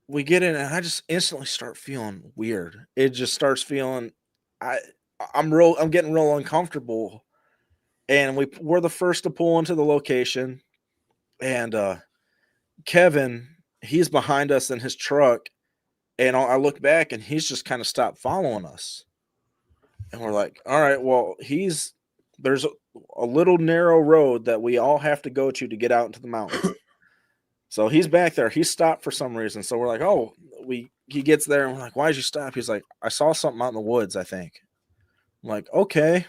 we get in, and I just instantly start feeling weird. It just starts feeling I'm getting real uncomfortable. And we're the first to pull into the location. And Kevin, he's behind us in his truck. And I look back, and he's just kind of stopped following us. And we're like, all right, well, there's a little narrow road that we all have to go to get out into the mountains. So he's back there. He stopped for some reason. So we're like, oh, he gets there, and we're like, why'd you stop? He's like, I saw something out in the woods, I think. I'm like, okay.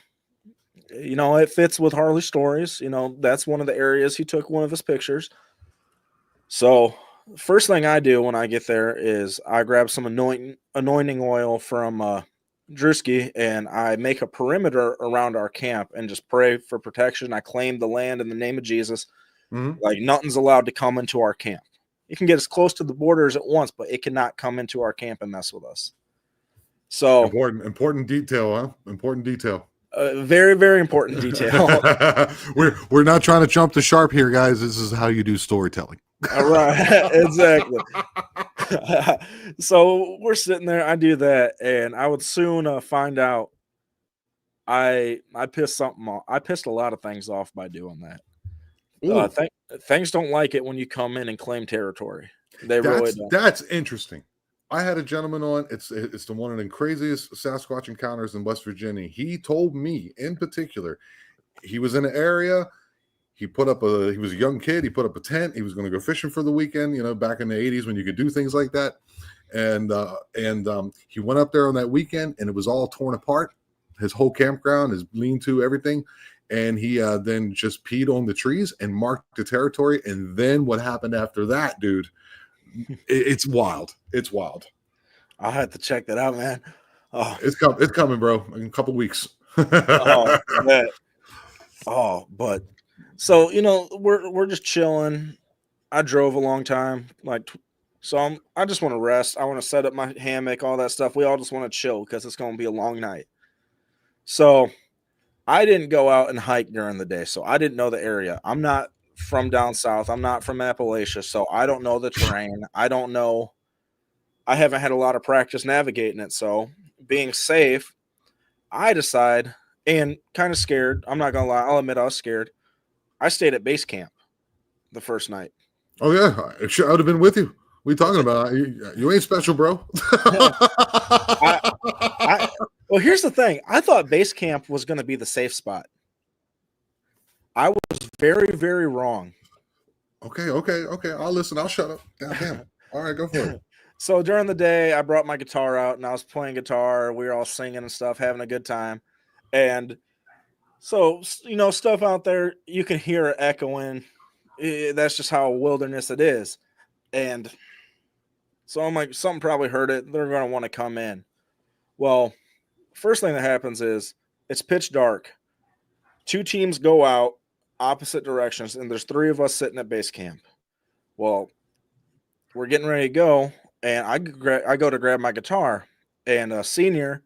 It fits with Harley stories. That's one of the areas he took one of his pictures. So first thing I do when I get there is I grab some anointing oil from Drewski, and I make a perimeter around our camp and just pray for protection. I claim the land in the name of Jesus. Like nothing's allowed to come into our camp. It can get as close to the borders at once, but it cannot come into our camp and mess with us. So important detail, huh? Important detail. Very, very important detail. We're not trying to jump the sharp here, guys. This is how you do storytelling. All right, exactly. So we're sitting there. I do that, and I would soon find out I pissed something off. I pissed a lot of things off by doing that. Things don't like it when you come in and claim territory. Really don't. That's interesting. I had a gentleman on. It's the one of the craziest Sasquatch encounters in West Virginia. He told me in particular, he was in an area. He was a young kid. He put up a tent. He was going to go fishing for the weekend. Back in the 80s when you could do things like that. And he went up there on that weekend, and it was all torn apart. His whole campground, his lean-to, everything. And he then just peed on the trees and marked the territory. And then what happened after that, dude? It's wild. It's wild. I'll have to check that out, man. Oh, it's coming, bro. In a couple weeks. But so we're just chilling. I drove a long time, so I just want to rest. I want to set up my hammock, all that stuff. We all just want to chill because it's going to be a long night. So I didn't go out and hike during the day, so I didn't know the area. I'm not from down south. I'm not from Appalachia, so I don't know the terrain. I don't know. I haven't had a lot of practice navigating it, so being safe, I decide, and kind of scared. I'm not gonna lie. I'll admit I was scared. I stayed at base camp the first night. Oh yeah, I would have been with you. What are you talking about? You ain't special, bro. I, well, here's the thing. I thought base camp was going to be the safe spot. I was very, very wrong. Okay. I'll listen. I'll shut up. Damn. All right, go for it. So during the day, I brought my guitar out and I was playing guitar. We were all singing and stuff, having a good time. And so, stuff out there, you can hear it echoing. That's just how wilderness it is. And so I'm like, something probably heard it. They're going to want to come in. Well, first thing that happens is it's pitch dark. 2 teams go out opposite directions, and there's 3 of us sitting at base camp. Well, we're getting ready to go, and I go to grab my guitar, and a senior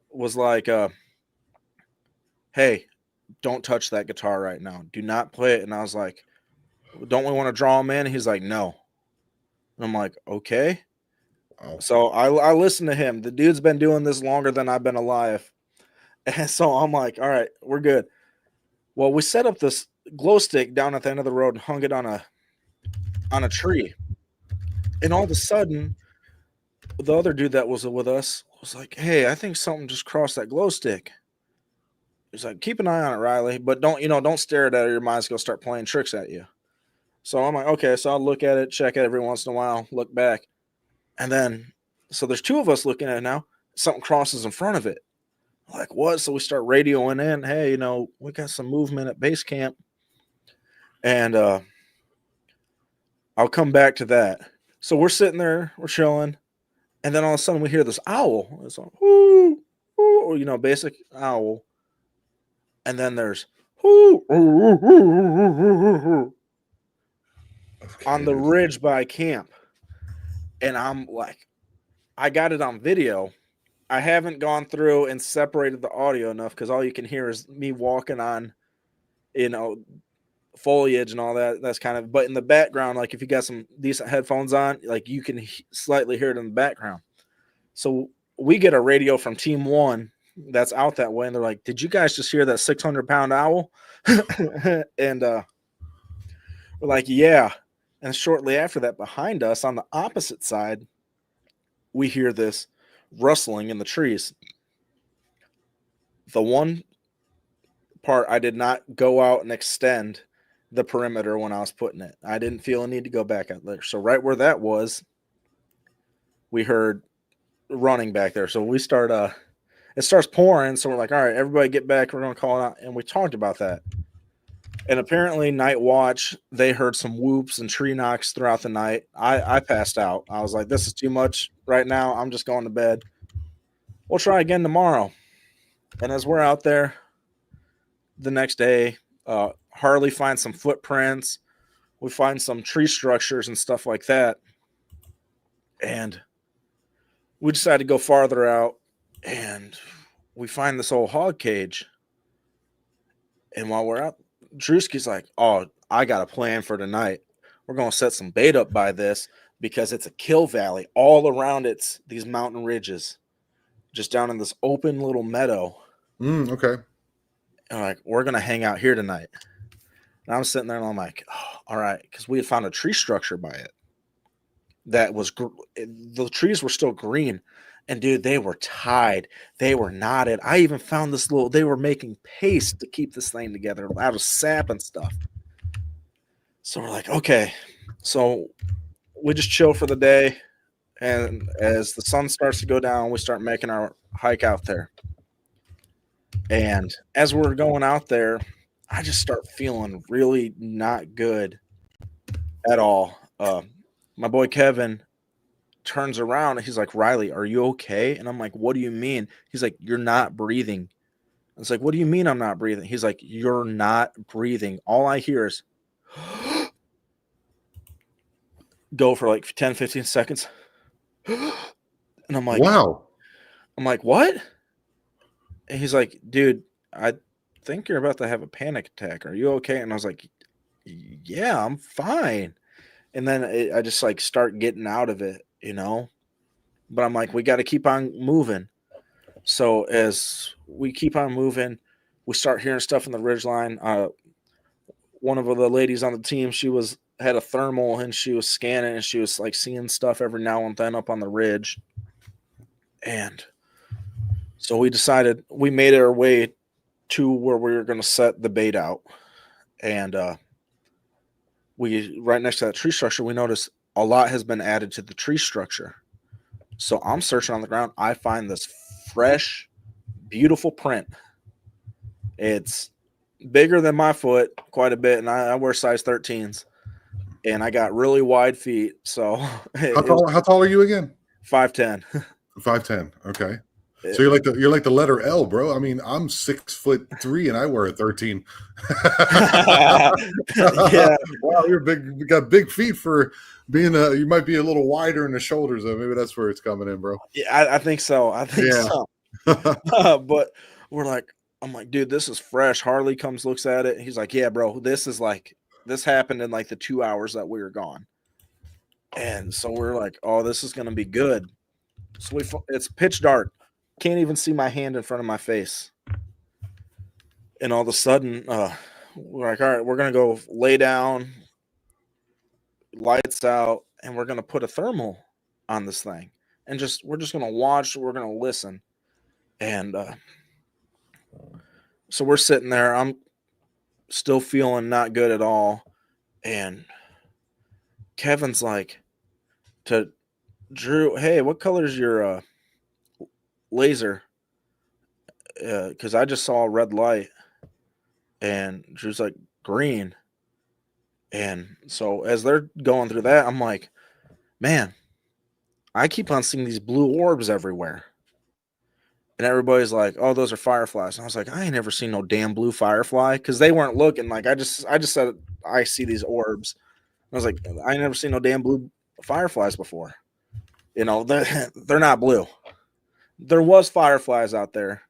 was like, hey, don't touch that guitar right now. Do not play it. And I was like, don't we want to draw him in? He's like, no. And I'm like, okay. Oh. So I listened to him. The dude's been doing this longer than I've been alive. And so I'm like, all right, we're good. Well, we set up this glow stick down at the end of the road and hung it on a tree. And all of a sudden, the other dude that was with us was like, hey, I think something just crossed that glow stick. He's like, keep an eye on it, Ryley, but don't stare at it or your mind's going to start playing tricks at you. So I'm like, okay, so I'll look at it, check it every once in a while, look back. And then, so there's 2 of us looking at it now. Something crosses in front of it. Like, what? So we start radioing in, hey, we got some movement at base camp. And I'll come back to that. So we're sitting there, we're chilling. And then all of a sudden we hear this owl. It's like, whoo, whoo, basic owl. And then there's whoo, on the ridge by camp. And I'm like, I got it on video. I haven't gone through and separated the audio enough because all you can hear is me walking on, foliage and all that. That's kind of, but in the background, like if you got some decent headphones on, like you can slightly hear it in the background. So we get a radio from Team 1 that's out that way, and they're like, did you guys just hear that 600-pound owl? And we're like, yeah. And shortly after that, behind us on the opposite side, we hear this rustling in the trees. The one part I did not go out and extend the perimeter when I was putting it. I didn't feel a need to go back out there. So right where that was, we heard running back there. So we start it starts pouring. So we're like, all right, everybody get back. We're going to call it out. And we talked about that. And apparently night watch, they heard some whoops and tree knocks throughout the night. I passed out. I was like, this is too much right now. I'm just going to bed. We'll try again tomorrow. And as we're out there the next day, Harley finds some footprints. We find some tree structures and stuff like that. And we decided to go farther out, and we find this old hog cage. And while we're out, Drewski's like, oh, I got a plan for tonight. We're going to set some bait up by this because it's a kill valley all around these mountain ridges, just down in this open little meadow. Okay. And like, we're going to hang out here tonight. And I'm sitting there and I'm like, oh, all right. Because we had found a tree structure by it that was, the trees were still green. And dude, they were tied. They were knotted. I even found they were making paste to keep this thing together out of sap and stuff. So we're like, okay. So we just chill for the day. And as the sun starts to go down, we start making our hike out there. And as we're going out there, I just start feeling really not good at all. My boy Kevin turns around and he's like, Ryley, are you okay? And I'm like, what do you mean? He's like, you're not breathing. I was like, what do you mean I'm not breathing? He's like, you're not breathing. All I hear is go for like 10, 15 seconds. And I'm like, wow. I'm like, what? And he's like, dude, I think you're about to have a panic attack. Are you okay? And I was like, yeah, I'm fine. And then I just like start getting out of it, but I'm like, we got to keep on moving. So as we keep on moving, we start hearing stuff in the ridgeline. One of the ladies on the team, had a thermal and she was scanning and she was like seeing stuff every now and then up on the ridge. And so we made our way to where we were going to set the bait out. And we right next to that tree structure, we noticed a lot has been added to the tree structure. So I'm searching on the ground. I find this fresh, beautiful print. It's bigger than my foot quite a bit, and I wear size 13s, and I got really wide feet. So How tall are you again? 5'10". 5'10". Okay. So you're like the letter L, bro. I mean, I'm 6'3" and I wear a 13. Yeah. Wow, you're big. You got big feet for being you might be a little wider in the shoulders, though. Maybe that's where it's coming in, bro. Yeah, I think so. So. But I'm like, dude, this is fresh. Harley comes, looks at it. He's like, yeah, bro, this happened in like the 2 hours that we were gone. And so we're like, oh, this is going to be good. So it's pitch dark. Can't even see my hand in front of my face. And all of a sudden, we're like, all right, we're going to go lay down, lights out, and we're going to put a thermal on this thing. And we're just going to watch, we're going to listen. And so we're sitting there. I'm still feeling not good at all. And Kevin's like to Drew, hey, what color is your laser? Because I just saw a red light. And Drew's like, green. And so as they're going through that, I'm like, man, I keep on seeing these blue orbs everywhere. And everybody's like, oh, those are fireflies. And I was like, I ain't never seen no damn blue firefly, because they weren't looking. Like I just said, I see these orbs. I was like, I ain't never seen no damn blue fireflies before. They're not blue. There was fireflies out there,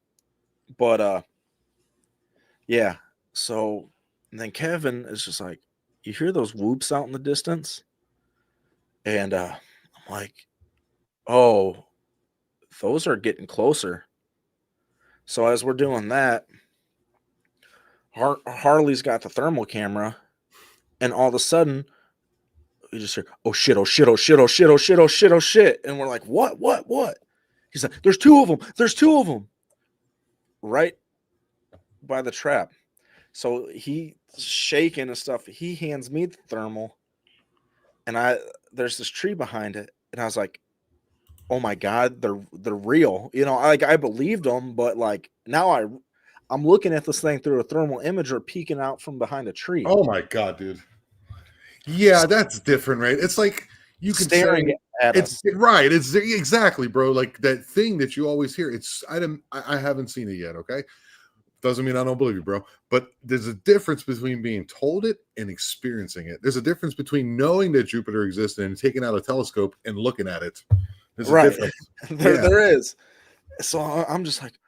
but yeah. So then Kevin is just like, you hear those whoops out in the distance? And I'm like, oh, those are getting closer. So as we're doing that, Harley's got the thermal camera, and all of a sudden, we just hear, oh shit, oh shit, oh shit, oh shit, oh shit, oh shit, oh shit. And we're like, what? He's like, there's two of them. Right by the trap. So he's shaking and stuff. He hands me the thermal, and there's this tree behind it. And I was like, oh my God, they're real. I believed them, but like now I'm looking at this thing through a thermal imager peeking out from behind a tree. Oh my God, dude. Yeah, that's different, right? It's like you can staring at us. Right. It's exactly, bro. Like that thing that you always hear. I haven't seen it yet. Okay. Doesn't mean I don't believe you, bro. But there's a difference between being told it and experiencing it. There's a difference between knowing that Jupiter exists and taking out a telescope and looking at it. There's a difference. There is. So I'm just like,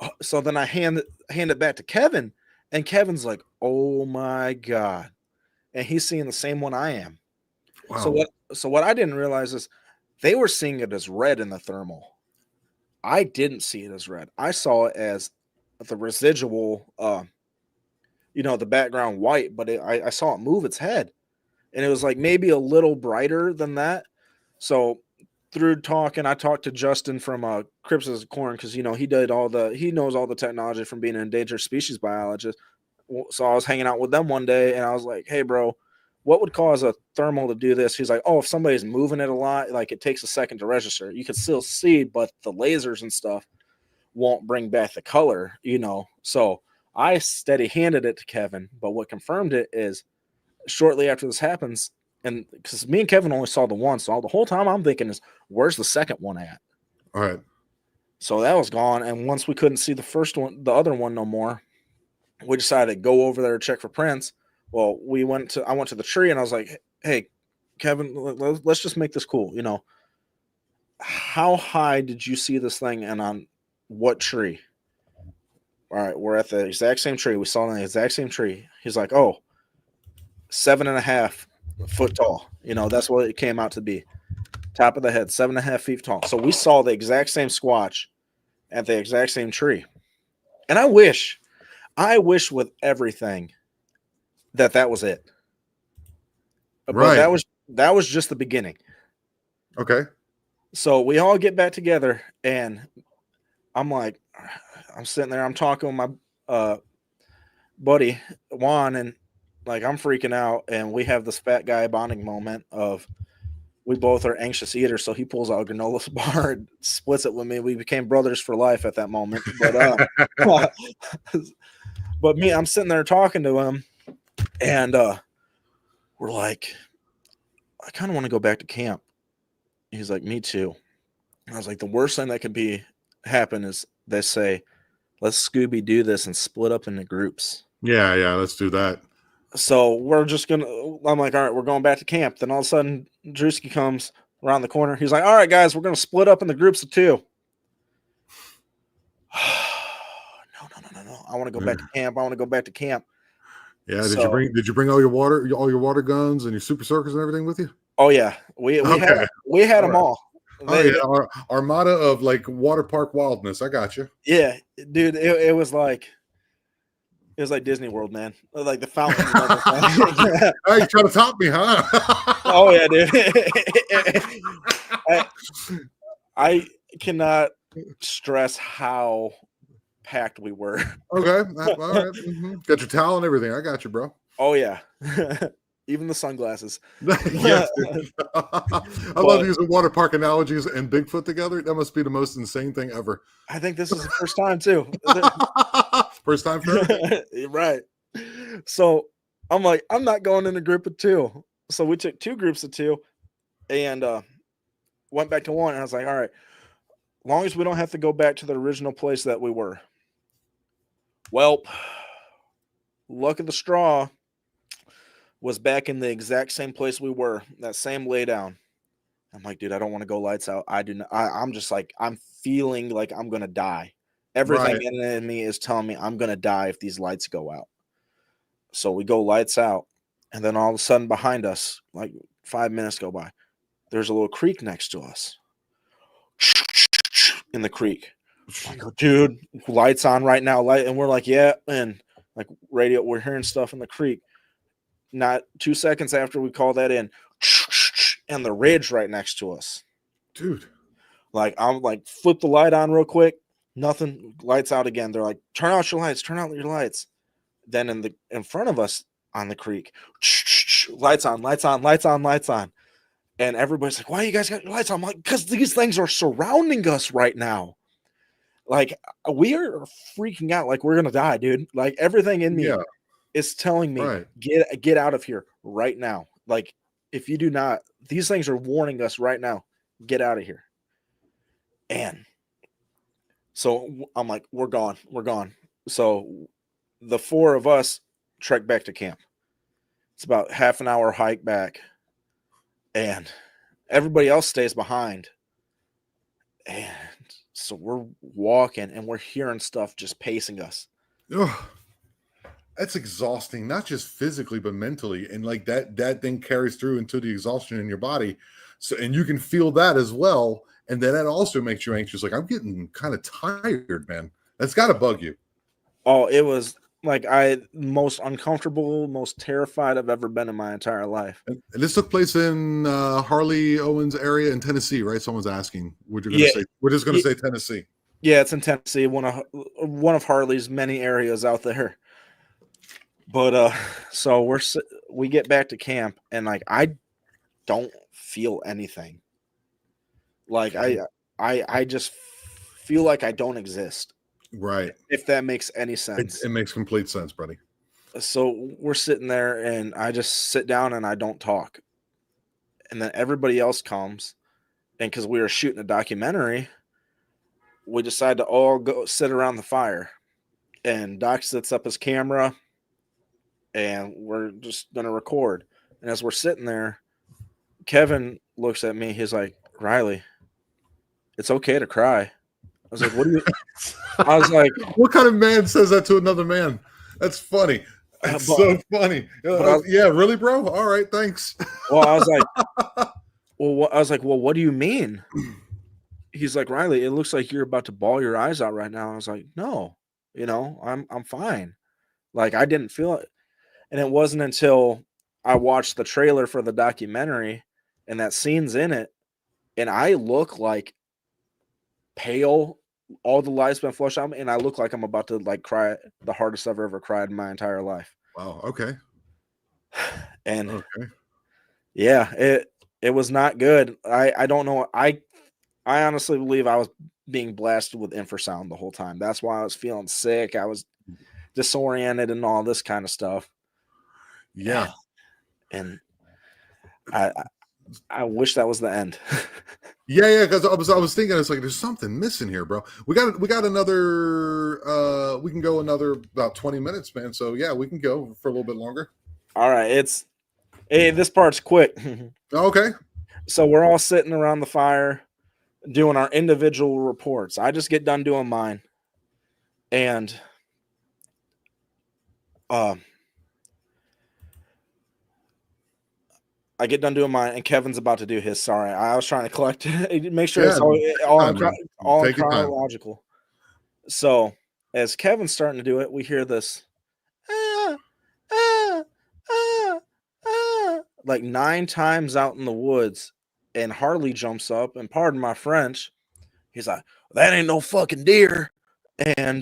oh. So then I hand it back to Kevin, and Kevin's like, oh my God. And he's seeing the same one I am. Wow. So what I didn't realize is they were seeing it as red in the thermal. I didn't see it as red. I saw it as the residual, the background white, but I saw it move its head, and it was like maybe a little brighter than that. So through talking, I talked to Justin from Crips as Corn, because he knows all the technology from being an endangered species biologist. So I was hanging out with them one day, and I was like, hey bro, what would cause a thermal to do this? He's like, oh, if somebody's moving it a lot, like it takes a second to register. You can still see, but the lasers and stuff won't bring back the color, So I steady handed it to Kevin, but what confirmed it is shortly after this happens, and because me and Kevin only saw the one, so the whole time I'm thinking is, where's the second one at? All right. So that was gone, and once we couldn't see the other one no more, we decided to go over there to check for prints. Well, I went to the tree, and I was like, hey, Kevin, let's just make this cool. How high did you see this thing, and on what tree? all right, we're at the exact same tree. We saw the exact same tree. He's like, oh, 7.5 foot tall. That's what it came out to be. Top of the head, 7.5 feet tall. So we saw the exact same squatch at the exact same tree. And I wish with everything that was it. But Right. that was just the beginning. Okay. So we all get back together, and I'm sitting there, I'm talking with my buddy Juan, and like I'm freaking out, and we have this fat guy bonding moment of we both are anxious eaters, so he pulls out a granola bar and splits it with me. We became brothers for life at that moment. But but me, I'm sitting there talking to him, and we're like, I kind of want to go back to camp. He's like, me too. And I was like, the worst thing that could happen is they say, let's Scooby do this and split up into groups. Yeah, let's do that. So I'm like, all right, we're going back to camp. Then all of a sudden, Drewski comes around the corner. He's like, all right, guys, we're going to split up in the groups of 2. No. I want to go back to camp. Yeah. So, Did you bring all your water guns and your super soakers and everything with you? oh yeah, we had them all. Our armada of like water park wildness. I got you. Yeah, dude, it was like Disney World, man. Like the fountains and everything. Hey, you trying to top me, huh? Oh yeah, dude. I cannot stress how packed we were. Okay. All right. Mm-hmm. Got your towel and everything. I got you, bro. Oh yeah. Even the sunglasses. Yes, I love using water park analogies and Bigfoot together. That must be the most insane thing ever. I think this is the first time too. First time for everything? Right. So I'm like, I'm not going in a group of 2. So we took 2 groups of 2 and went back to 1. And I was like, all right, as long as we don't have to go back to the original place that we were. Well, luck of the straw was back in the exact same place we were, that same lay down. I'm like, dude, I don't want to go lights out. I do not. I'm just like, I'm feeling like I'm going to die. Everything in me is telling me I'm going to die if these lights go out. So we go lights out. And then all of a sudden behind us, like 5 minutes go by, there's a little creek next to us. In the creek. I go, dude, lights on right now. And we're like, yeah. And like radio, we're hearing stuff in the creek. Not 2 seconds after we call that in, and the ridge right next to us. Dude. Like, I'm like, flip the light on real quick. Nothing. Lights out again. They're like, turn out your lights. Then in front of us on the creek, lights on. And everybody's like, why you guys got your lights on? I'm like, because these things are surrounding us right now. Like, we are freaking out like we're going to die, dude. Like, everything in me is telling me, get out of here right now. Like, if you do not, these things are warning us right now. Get out of here. And so I'm like, we're gone. So the 4 of us trek back to camp. It's about half an hour hike back. And everybody else stays behind. And so we're walking and we're hearing stuff just pacing us. Ugh. That's exhausting, not just physically, but mentally. And like that thing carries through into the exhaustion in your body. So, and you can feel that as well. And then that also makes you anxious. Like, I'm getting kind of tired, man. That's got to bug you. Oh, it was like most uncomfortable, most terrified I've ever been in my entire life. And this took place in Harley Owens area in Tennessee, right? Someone's asking. We're just going to say Tennessee. Yeah, it's in Tennessee, one of Harley's many areas out there. But so we get back to camp, and like I don't feel anything. Like I just feel like I don't exist. Right. If that makes any sense. It makes complete sense, buddy. So we're sitting there, and I just sit down and I don't talk. And then everybody else comes, and because we were shooting a documentary, we decide to all go sit around the fire. And Doc sets up his camera, and we're just going to record. And as we're sitting there, Kevin looks at me. He's like, Ryley, it's okay to cry. was like, what do you, I was like, what kind of man says that to another man? That's funny. That's so funny. Yeah, really, bro? All right, thanks. Well, I was like, well, what do you mean? He's like, Ryley, it looks like you're about to bawl your eyes out right now. I was like, no, I'm fine. Like, I didn't feel it. And it wasn't until I watched the trailer for the documentary and that scene's in it, and I look like pale, all the light's been flushed out, and I look like I'm about to like cry the hardest I've ever cried in my entire life. Wow. Okay. And okay. Yeah, it was not good. I don't know. I honestly believe I was being blasted with infrasound the whole time. That's why I was feeling sick. I was disoriented and all this kind of stuff. Yeah. And I wish that was the end. Yeah, because I was thinking it's like there's something missing here, bro. We got another we can go another about 20 minutes, man. So yeah, we can go for a little bit longer. All right, this part's quick. Okay. So we're all sitting around the fire doing our individual reports. I just get done doing mine. And I get done doing mine, and Kevin's about to do his. Sorry, I was trying to collect, make sure it's all chronological. So as Kevin's starting to do it, we hear this like 9 times out in the woods, and Harley jumps up, and pardon my French, he's like, "That ain't no fucking deer," and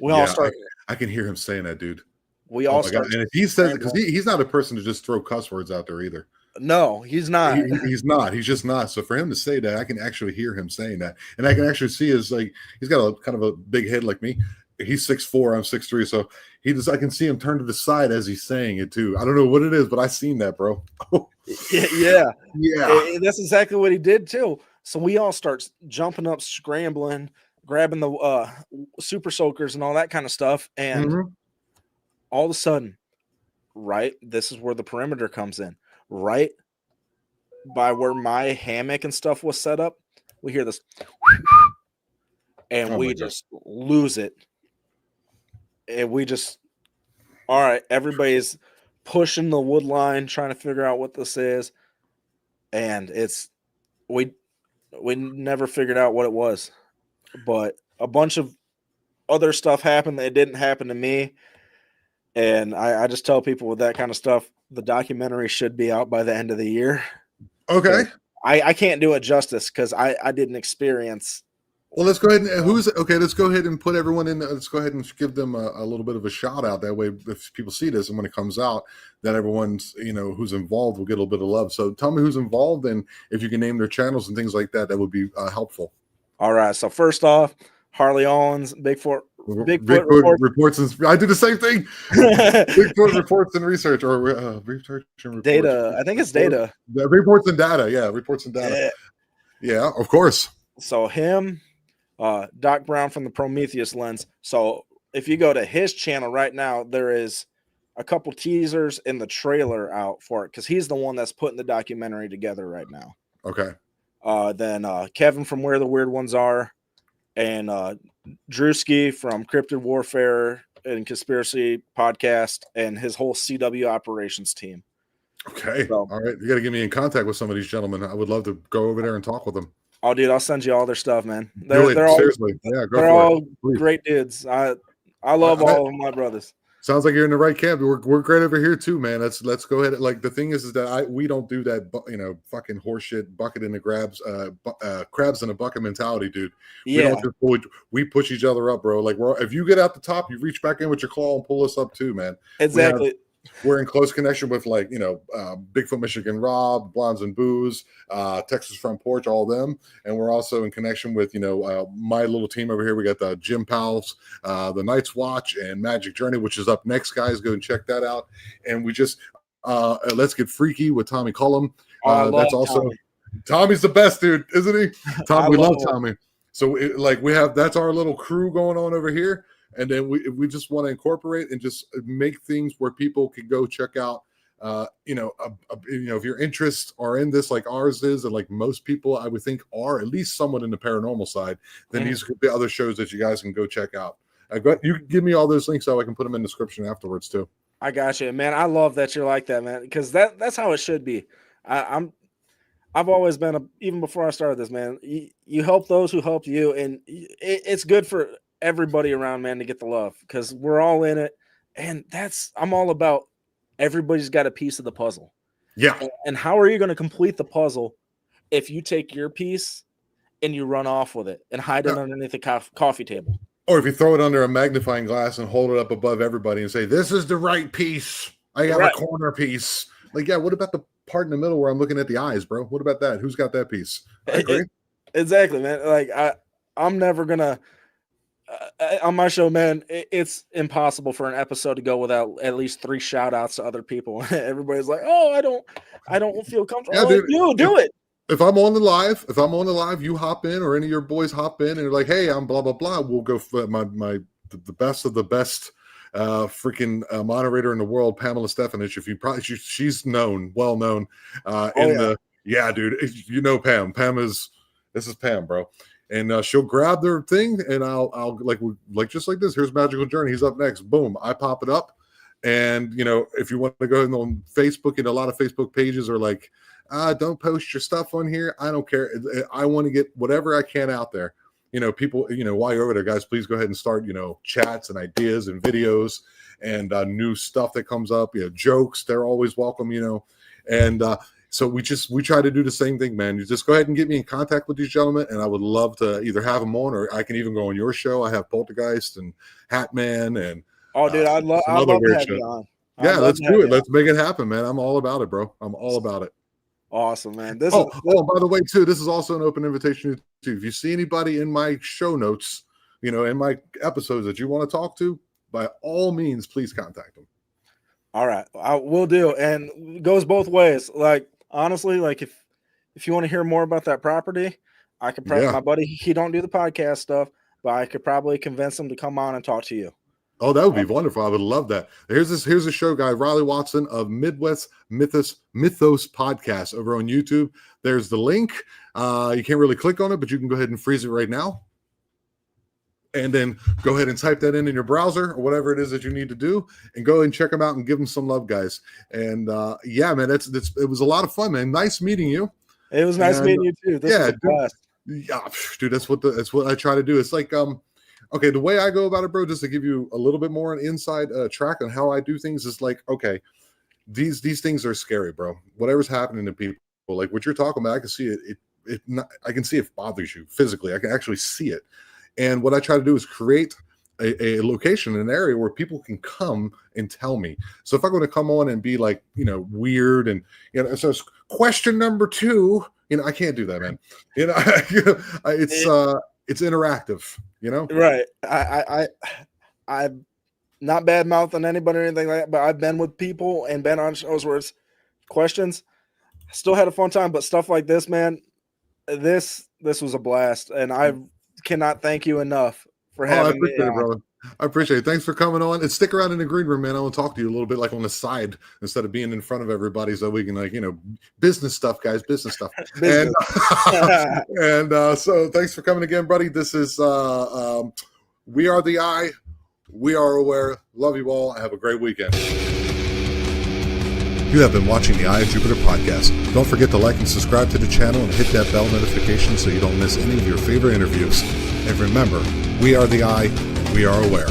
we all start. I can hear him saying that, dude. We all start. And if he says, because he's not a person to just throw cuss words out there either. No, he's not. He's not. He's just not. So for him to say that, I can actually hear him saying that, and I can actually see his like he's got a kind of a big head like me. He's 6'4", I'm 6'3", so I can see him turn to the side as he's saying it too. I don't know what it is, but I seen that, bro. yeah. And that's exactly what he did too. So we all start jumping up, scrambling, grabbing the super soakers and all that kind of stuff, and all of a sudden, right, this is where the perimeter comes in. Right by where my hammock and stuff was set up, we hear this, and we just lose it. And we just, all right, everybody's pushing the wood line, trying to figure out what this is. And we never figured out what it was. But a bunch of other stuff happened that didn't happen to me. And I just tell people with that kind of stuff, the documentary should be out by the end of the year. Okay. I can't do it justice because I didn't experience. Well, let's go ahead and let's go ahead and put everyone in. Let's go ahead and give them a little bit of a shout out. That way, if people see this and when it comes out, that everyone's, who's involved will get a little bit of love. So tell me who's involved, and if you can name their channels and things like that, that would be helpful. All right. So first off, Harley Owens, Bigfoot reports. I do the same thing. Bigfoot reports and research, or research and reports. Data. I think it's data. Reports and data. Yeah, reports and data. Yeah, of course. So him. Doc Brown from the Prometheus Lens. So if you go to his channel right now, there is a couple teasers in the trailer out for it because he's the one that's putting the documentary together right now. Okay. Then Kevin from Where the Weird Ones Are, and Drewski from Cryptid Warfare and Conspiracy Podcast, and his whole CW operations team. Okay. So, all right. You got to get me in contact with some of these gentlemen. I would love to go over there and talk with them. Oh, dude, I'll send you all their stuff, man. They're seriously. Yeah, they're all great dudes. I love all of my brothers. Sounds like you're in the right camp. We're great over here too, man. Let's go ahead. Like the thing is that we don't do that, fucking horseshit bucket in the crabs in a bucket mentality, dude. Yeah, we push each other up, bro. Like if you get out the top, you reach back in with your claw and pull us up too, man. Exactly. We're in close connection with Bigfoot Michigan Rob, Blondes and Booze, Texas Front Porch, all of them. And we're also in connection with, my little team over here. We got the Gym Pals, the Night's Watch, and Magic Journey, which is up next, guys. Go and check that out. And we just, Let's Get Freaky with Tommy Cullum. That's also, Tommy's the best, dude, isn't he? We love Tommy. So that's our little crew going on over here. And then we just want to incorporate and just make things where people can go check out if your interests are in this like ours is, and like most people I would think are at least somewhat in the paranormal side, then these could be other shows that you guys can go check out. You can give me all those links so I can put them in the description afterwards too. I got you, man. I love that you're like that, man, because that's how it should be. I've always been even before I started this, man. You help those who help you, and it's good for everybody around, man, to get the love, because we're all in it, and I'm all about. Everybody's got a piece of the puzzle. Yeah. And how are you going to complete the puzzle if you take your piece and you run off with it and hide it underneath the coffee table? Or if you throw it under a magnifying glass and hold it up above everybody and say, "This is the right piece. I got a corner piece." Like, yeah, what about the part in the middle where I'm looking at the eyes, bro? What about that? Who's got that piece? I agree. Exactly, man. Like, I'm never going to on my show, man, it's impossible for an episode to go without at least 3 shout outs to other people. Everybody's like, "Oh, I don't feel comfortable." Yeah, dude, like, do it. If I'm on the live, you hop in, or any of your boys hop in and you're like, "Hey, I'm blah blah blah." We'll go for the best of the best freaking moderator in the world, Pamela Stefanich. If you probably she's well known dude. You know Pam. This is Pam, bro. And she'll grab their thing, and I'll like just like this. Here's Magical Journey. He's up next. Boom. I pop it up. And, if you want to go ahead on Facebook, and a lot of Facebook pages are like, don't post your stuff on here. I don't care. I want to get whatever I can out there. People, while you're over there, guys, please go ahead and start, chats and ideas and videos and new stuff that comes up. Jokes. They're always welcome, and so we try to do the same thing, man. You just go ahead and get me in contact with these gentlemen, and I would love to either have them on, or I can even go on your show. I have Poltergeist and Hatman and dude, I'd love to have you on. Yeah, let's do it. Let's make it happen, man. I'm all about it, bro. I'm all about it. Awesome, man. By the way, too, this is also an open invitation to if you see anybody in my show notes, in my episodes that you want to talk to, by all means, please contact them. All right, I will do, and it goes both ways. Like, honestly, like if you want to hear more about that property, I could probably my buddy, he don't do the podcast stuff, but I could probably convince him to come on and talk to you. Oh, that would be wonderful. I would love that. Here's a show guy, Ryley Watson of Midwest Mythos Podcast over on YouTube. There's the link. You can't really click on it, but you can go ahead and freeze it right now. And then go ahead and type that in your browser or whatever it is that you need to do, and go and check them out and give them some love, guys. And man, it was a lot of fun, man. Nice meeting you. It was nice meeting you too. This was a blast. Yeah, dude, that's what I try to do. It's like okay, the way I go about it, bro, just to give you a little bit more an inside track on how I do things, is like, okay, these things are scary, bro. Whatever's happening to people, like what you're talking about, I can see it. I can see it bothers you physically. I can actually see it. And what I try to do is create a location, an area where people can come and tell me. So if I'm going to come on and be like, weird, and so question number 2, I can't do that, man. It's interactive, Right. I'm not bad mouthing anybody or anything like that, but I've been with people and been on shows where it's questions. Still had a fun time, but stuff like this, man, this was a blast, and I cannot thank you enough for having me on. Brother. I appreciate it. Thanks for coming on, and stick around in the green room, man. I want to talk to you a little bit, like on the side, instead of being in front of everybody, so we can, like, business stuff, guys, business stuff. Business. And so thanks for coming again, buddy. This is We Are the Eye. We are aware. Love you all. Have a great weekend. You have been watching the Eye of Jupiter podcast. Don't forget to like and subscribe to the channel and hit that bell notification so you don't miss any of your favorite interviews. And remember, we are the Eye, and we are aware.